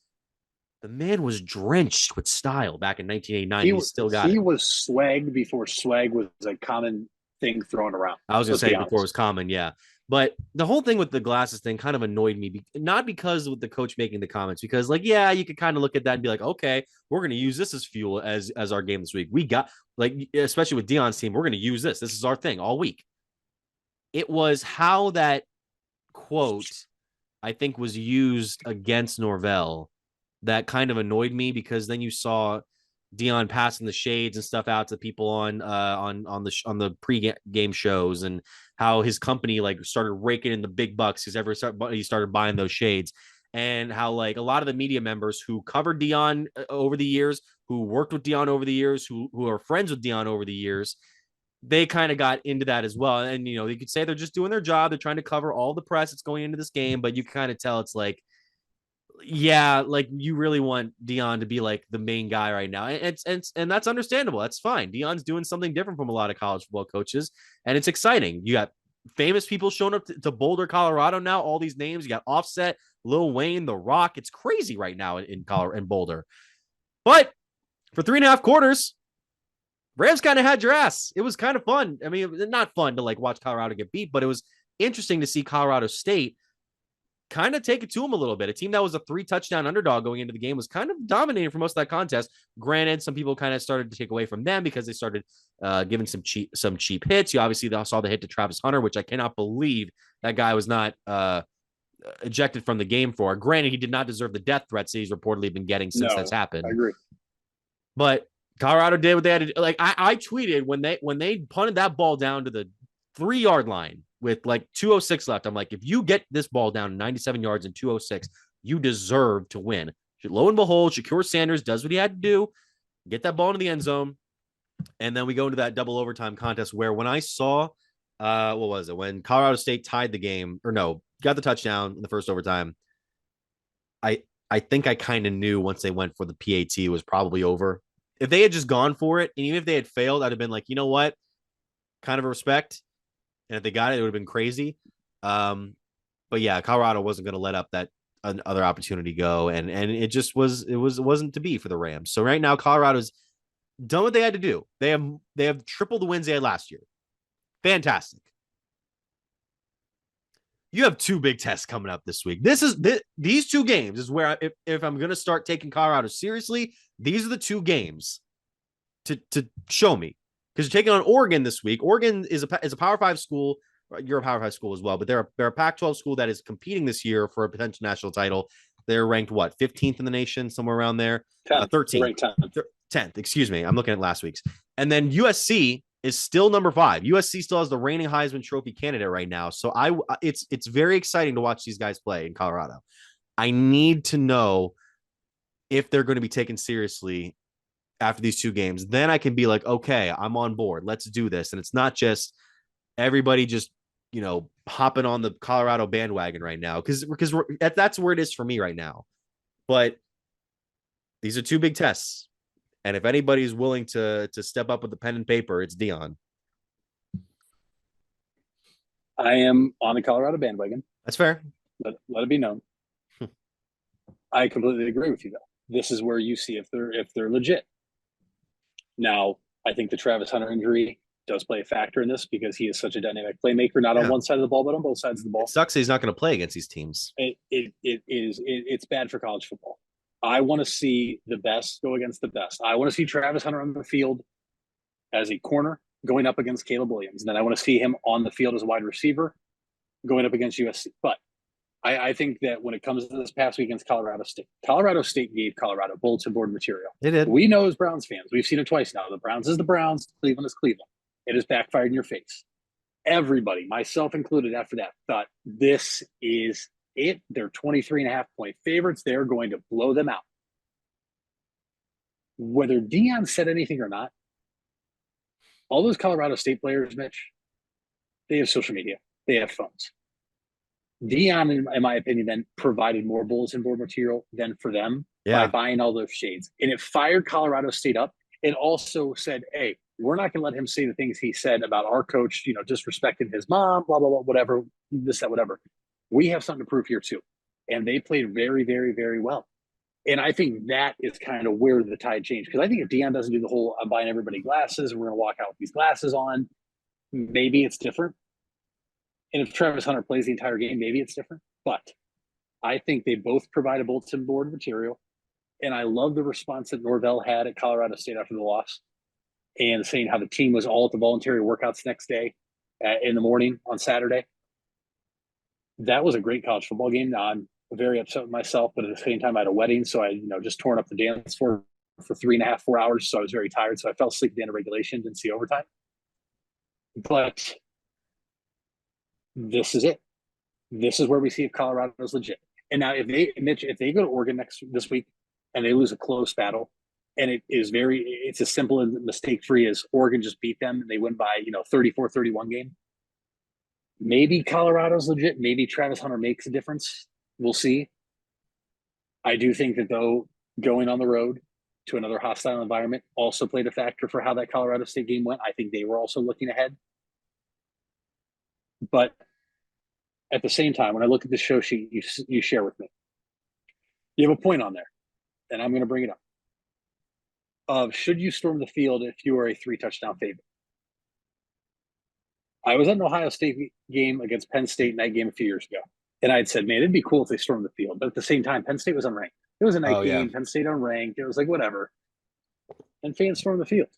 drenched with style back in 1989. He still got it. He was swag before swag was a common thing thrown around. I was going to say before it was common, yeah. But the whole thing with the glasses thing kind of annoyed me, not because with the coach making the comments, because like, yeah, you could kind of look at that and be like, okay, we're going to use this as fuel as our game this week. We got, like, especially with Deion's team, we're going to use this. This is our thing all week. It was how that quote, I think, was used against Norvell that kind of annoyed me, because then you saw Deion passing the shades and stuff out to people on the pre-game shows, and how his company like started raking in the big bucks because he started buying those shades, and how like a lot of the media members who covered Deion over the years, who worked with Deion over the years, who are friends with Deion over the years, they kind of got into that as well. And you know, you could say they're just doing their job, they're trying to cover all the press that's going into this game, but you kind of tell it's like, yeah, like you really want Deion to be like the main guy right now. And that's understandable. That's fine. Deion's doing something different from a lot of college football coaches, and it's exciting. You got famous people showing up to Boulder, Colorado now, all these names. You got Offset, Lil Wayne, The Rock. It's crazy right now in Boulder. But for 3.5 quarters, Rams kind of had your ass. It was kind of fun. I mean, not fun to like watch Colorado get beat, but it was interesting to see Colorado State kind of take it to them a little bit. A team that was a 3-touchdown underdog going into the game was kind of dominating for most of that contest. Granted, some people kind of started to take away from them because they started giving some cheap hits. You obviously saw the hit to Travis Hunter, which I cannot believe that guy was not ejected from the game for. Granted, he did not deserve the death threats he's reportedly been getting since that's happened. I agree. But Colorado did what they had to do. Like I tweeted when they punted that ball down to the 3-yard line with like 2:06 left. I'm like, if you get this ball down 97 yards and 2:06, you deserve to win. Lo and behold, Shakur Sanders does what he had to do. get that ball into the end zone, and then we go into that double overtime contest where when I saw, what was it? When Colorado State tied the game, or no, got the touchdown in the first overtime, I think I kind of knew once they went for the PAT was probably over. If they had just gone for it, and even if they had failed, I'd have been like, you know what? Kind of a respect. And if they got it, it would have been crazy. But yeah, Colorado wasn't going to let up that other opportunity go, and it just wasn't to be for the Rams. So right now, Colorado's done what they had to do. They have triple the wins they had last year. Fantastic. You have two big tests coming up this week. These two games is where if I'm going to start taking Colorado seriously, these are the two games to show me, because you're taking on Oregon this week. Oregon is a Power 5 school. You're a Power 5 school as well, but they're a Pac-12 school that is competing this year for a potential national title. They're ranked 15th in the nation, somewhere around there. 13th, 10th. Excuse me, I'm looking at last week's. And then USC is still number 5. USC still has the reigning Heisman Trophy candidate right now. So it's very exciting to watch these guys play in Colorado. I need to know if they're going to be taken seriously after these two games. Then I can be like, okay, I'm on board. Let's do this. And it's not just everybody just, hopping on the Colorado bandwagon right now, because that's where it is for me right now. But these are two big tests. And if anybody's willing to step up with the pen and paper, it's Deion. I am on the Colorado bandwagon. That's fair. Let it be known. I completely agree with you, though. This is where you see if they're legit. Now, I think the Travis Hunter injury does play a factor in this, because he is such a dynamic playmaker, not on one side of the ball, but on both sides of the ball. It sucks that he's not going to play against these teams. It's bad for college football. I want to see the best go against the best. I want to see Travis Hunter on the field as a corner going up against Caleb Williams. And then I want to see him on the field as a wide receiver going up against USC. But I think that when it comes to this past week against Colorado State gave Colorado bulletin board material. They did. We know as Browns fans, we've seen it twice now. The Browns is the Browns, Cleveland is Cleveland. It has backfired in your face. Everybody, myself included, after that, thought this is it. They're 23.5-point favorites. They're going to blow them out. Whether Deion said anything or not, all those Colorado State players, Mitch, they have social media. They have phones. Deion, in my opinion, then provided more bulletin board material than for them by buying all those shades. And it fired Colorado State up. It also said, hey, we're not going to let him say the things he said about our coach, disrespecting his mom, blah, blah, blah, whatever, this, that, whatever. We have something to prove here too. And they played very, very, very well. And I think that is kind of where the tide changed. Because I think if Deion doesn't do the whole, I'm buying everybody glasses, and we're going to walk out with these glasses on, maybe it's different. And if Travis Hunter plays the entire game, maybe it's different. But I think they both provide a bulletin board material. And I love the response that Norvell had at Colorado State after the loss, and saying how the team was all at the voluntary workouts next day in the morning on Saturday. That was a great college football game. Now, I'm very upset with myself, but at the same time, I had a wedding. So I, just torn up the dance floor for 3.5, 4 hours. So I was very tired. So I fell asleep at the end of regulation, didn't see overtime. But this is it. This is where we see if Colorado's legit. And now if they go to Oregon this week and they lose a close battle, and it's as simple and mistake-free as Oregon just beat them and they win by, 34-31 game. Maybe Colorado's legit. Maybe Travis Hunter makes a difference. We'll see. I do think that, though, going on the road to another hostile environment also played a factor for how that Colorado State game went. I think they were also looking ahead. But at the same time, when I look at the show sheet you share with me, you have a point on there, and I'm going to bring it up. Should you storm the field if you are a 3-touchdown favorite? I was at an Ohio State game against Penn State in that game a few years ago, and I had said, man, it'd be cool if they stormed the field. But at the same time, Penn State was unranked. It was a night game. Penn State unranked. It was like, whatever. And fans stormed the field.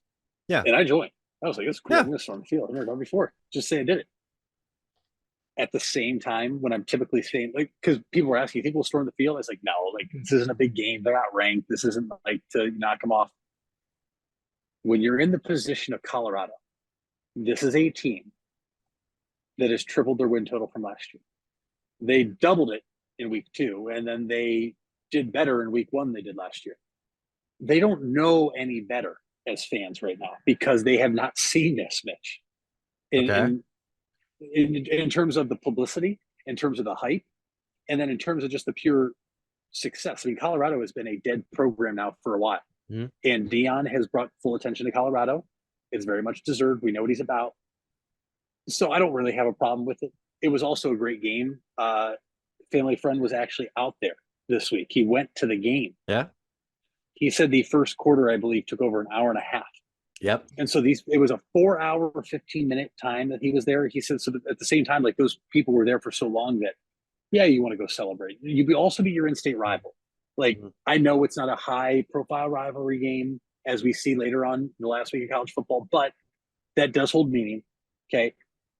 Yeah. And I joined. I was like, it's cool. Yeah. I'm going to storm the field. I've never done it before. Just say I did it. At the same time, when I'm typically saying, because people were asking, you think we'll storm the field? I was like, no, this isn't a big game. They're not ranked. This isn't to knock them off. When you're in the position of Colorado, this is a team that has tripled their win total from last year. They doubled it in week 2, and then they did better in week 1 than they did last year. they don't know any better as fans right now because they have not seen this, Mitch. In terms of the publicity, in terms of the hype, and then in terms of just the pure success. I mean, Colorado has been a dead program now for a while. Mhm. And Deion has brought full attention to Colorado. It's very much deserved. We know what he's about. So I don't really have a problem with it. It was also a great game. Family friend was actually out there this week. He went to the game. Yeah. He said the first quarter, I believe, took over an hour and a half. Yep. And so it was a 4-hour, 15-minute time that he was there. He said, so at the same time, like those people were there for so long that, yeah, you want to go celebrate. You also be your in-state rival. Like, I know it's not a high-profile rivalry game as we see later on the last week of college football, but that does hold meaning. Okay.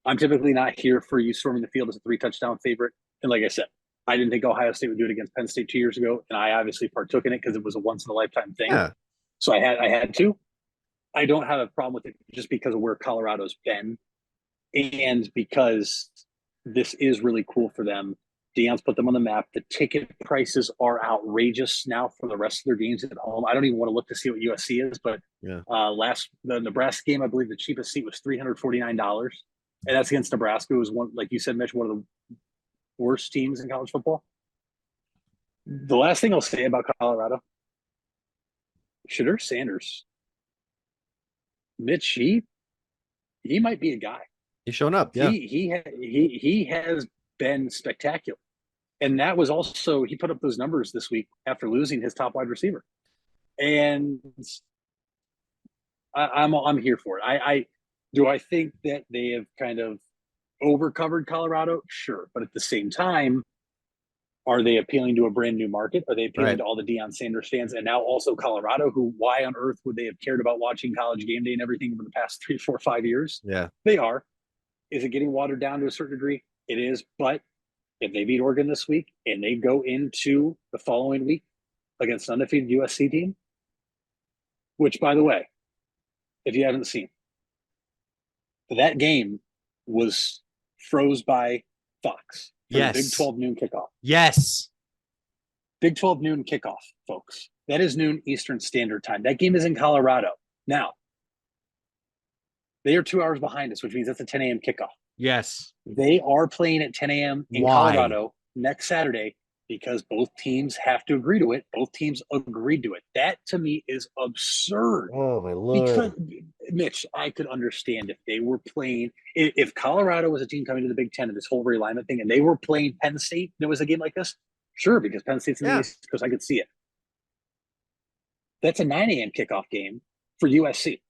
I'm typically not here for you storming the field as a 3-touchdown favorite. And like I said, I didn't think Ohio State would do it against Penn State 2 years ago, and I obviously partook in it because it was a once-in-a-lifetime thing. Yeah. So I had to. I don't have a problem with it just because of where Colorado's been and because this is really cool for them. Deion's put them on the map. The ticket prices are outrageous now for the rest of their games at home. I don't even want to look to see what USC is, but Yeah. the Nebraska game, I believe the cheapest seat was $349, and that's against Nebraska, who was one, like you said, Mitch, one of the worst teams in college football. The last thing I'll say about Colorado, Shedeur Sanders, Mitch, he might be a guy. He's showing up. Yeah. He has been spectacular. And that was also, he put up those numbers this week after losing his top wide receiver. And I'm here for it. I think that they have kind of overcovered Colorado? Sure. But at the same time, are they appealing to a brand new market? Are they appealing to all the Deion Sanders fans and now also Colorado, who, why on earth would they have cared about watching College Game Day and everything over the past 3, 4, 5 years? Yeah. They are. Is it getting watered down to a certain degree? It is. But if they beat Oregon this week and they go into the following week against an undefeated USC team, which, by the way, if you haven't seen, that game was froze by Fox. Yes. Big 12 noon kickoff. Yes. Big 12 noon kickoff, folks. That is noon Eastern Standard Time. That game is in Colorado. Now, they are 2 hours behind us, which means that's a 10 a.m. kickoff. Yes. They are playing at 10 a.m. in Colorado next Saturday because both teams have to agree to it. Both teams agreed to it. That, to me, is absurd. Oh, my Lord. Because, Mitch, I could understand if they were playing – if Colorado was a team coming to the Big Ten and this whole realignment thing and they were playing Penn State and it was a game like this, sure, because Penn State's in the East Coast, I could see it. That's a 9 a.m. kickoff game for USC.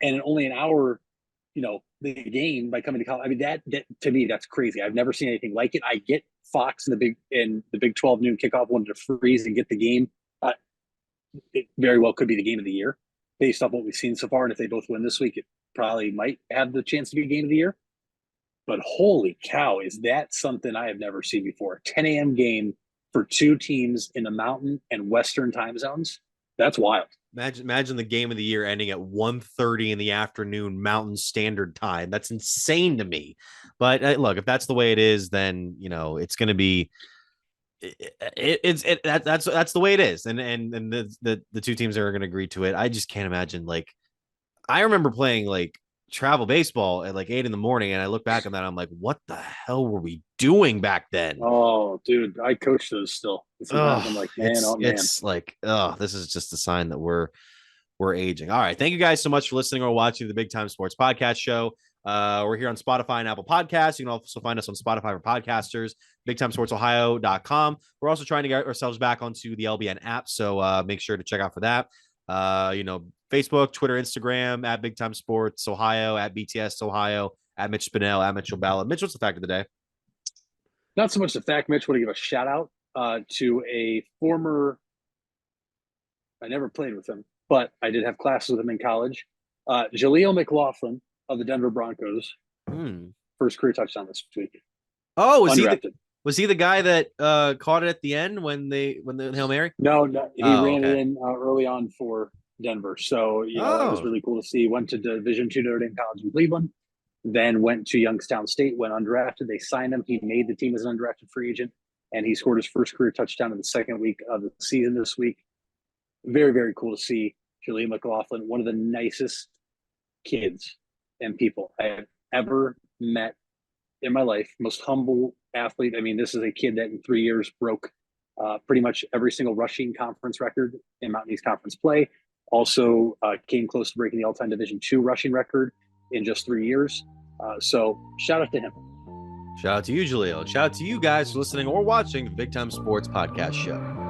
And only an hour – the game by coming to college. I mean, that to me, that's crazy. I've never seen anything like it. I get Fox and the Big 12 noon kickoff wanted to freeze and get the game. It very well could be the game of the year based off what we've seen so far. And if they both win this week, it probably might have the chance to be game of the year. But holy cow, is that something I have never seen before? 10 a.m. game for two teams in the Mountain and Western time zones. That's wild. Imagine the game of the year ending at 1:30 in the afternoon Mountain Standard Time. That's insane to me. But look, if that's the way it is, then it's going to be. That's the way it is, and the two teams are going to agree to it. I just can't imagine. Like, I remember playing like travel baseball at like 8 a.m, and I look back on that, I'm like, what the hell were we doing back then? Oh, dude, I coach those still. I'm like, man, it's like, this is just a sign that we're aging. All right, thank you guys so much for listening or watching the Big Time Sports Podcast Show. We're here on Spotify and Apple Podcasts. You can also find us on Spotify for podcasters, BigTimeSportsOhio.com. We're also trying to get ourselves back onto the LBN app, so make sure to check out for that. Facebook, Twitter, Instagram, at Big Time Sports Ohio, at BTS Ohio, at Mitch Spinell, at Mitchell Ballard. Mitch, what's the fact of the day? Not so much the fact, Mitch. Want to give a shout out to a former. I never played with him, but I did have classes with him in college. Jaleel McLaughlin of the Denver Broncos. First career touchdown this week. Oh, was he the guy that caught it at the end when the Hail Mary? No, he ran it in early on for Denver. So it was really cool to see. Went to Division II Notre Dame College in Cleveland, then went to Youngstown State, went undrafted. They signed him. He made the team as an undrafted free agent, and he scored his first career touchdown in the second week of the season this week. very, very cool to see Julian McLaughlin, one of the nicest kids and people I have ever met in my life. Most humble athlete. I mean, this is a kid that in 3 years broke pretty much every single rushing conference record in Mountain East Conference play. Also came close to breaking the all-time Division II rushing record in just 3 years. So shout out to him. Shout out to you, Julio. Shout out to you guys for listening or watching the Big Time Sports Podcast Show.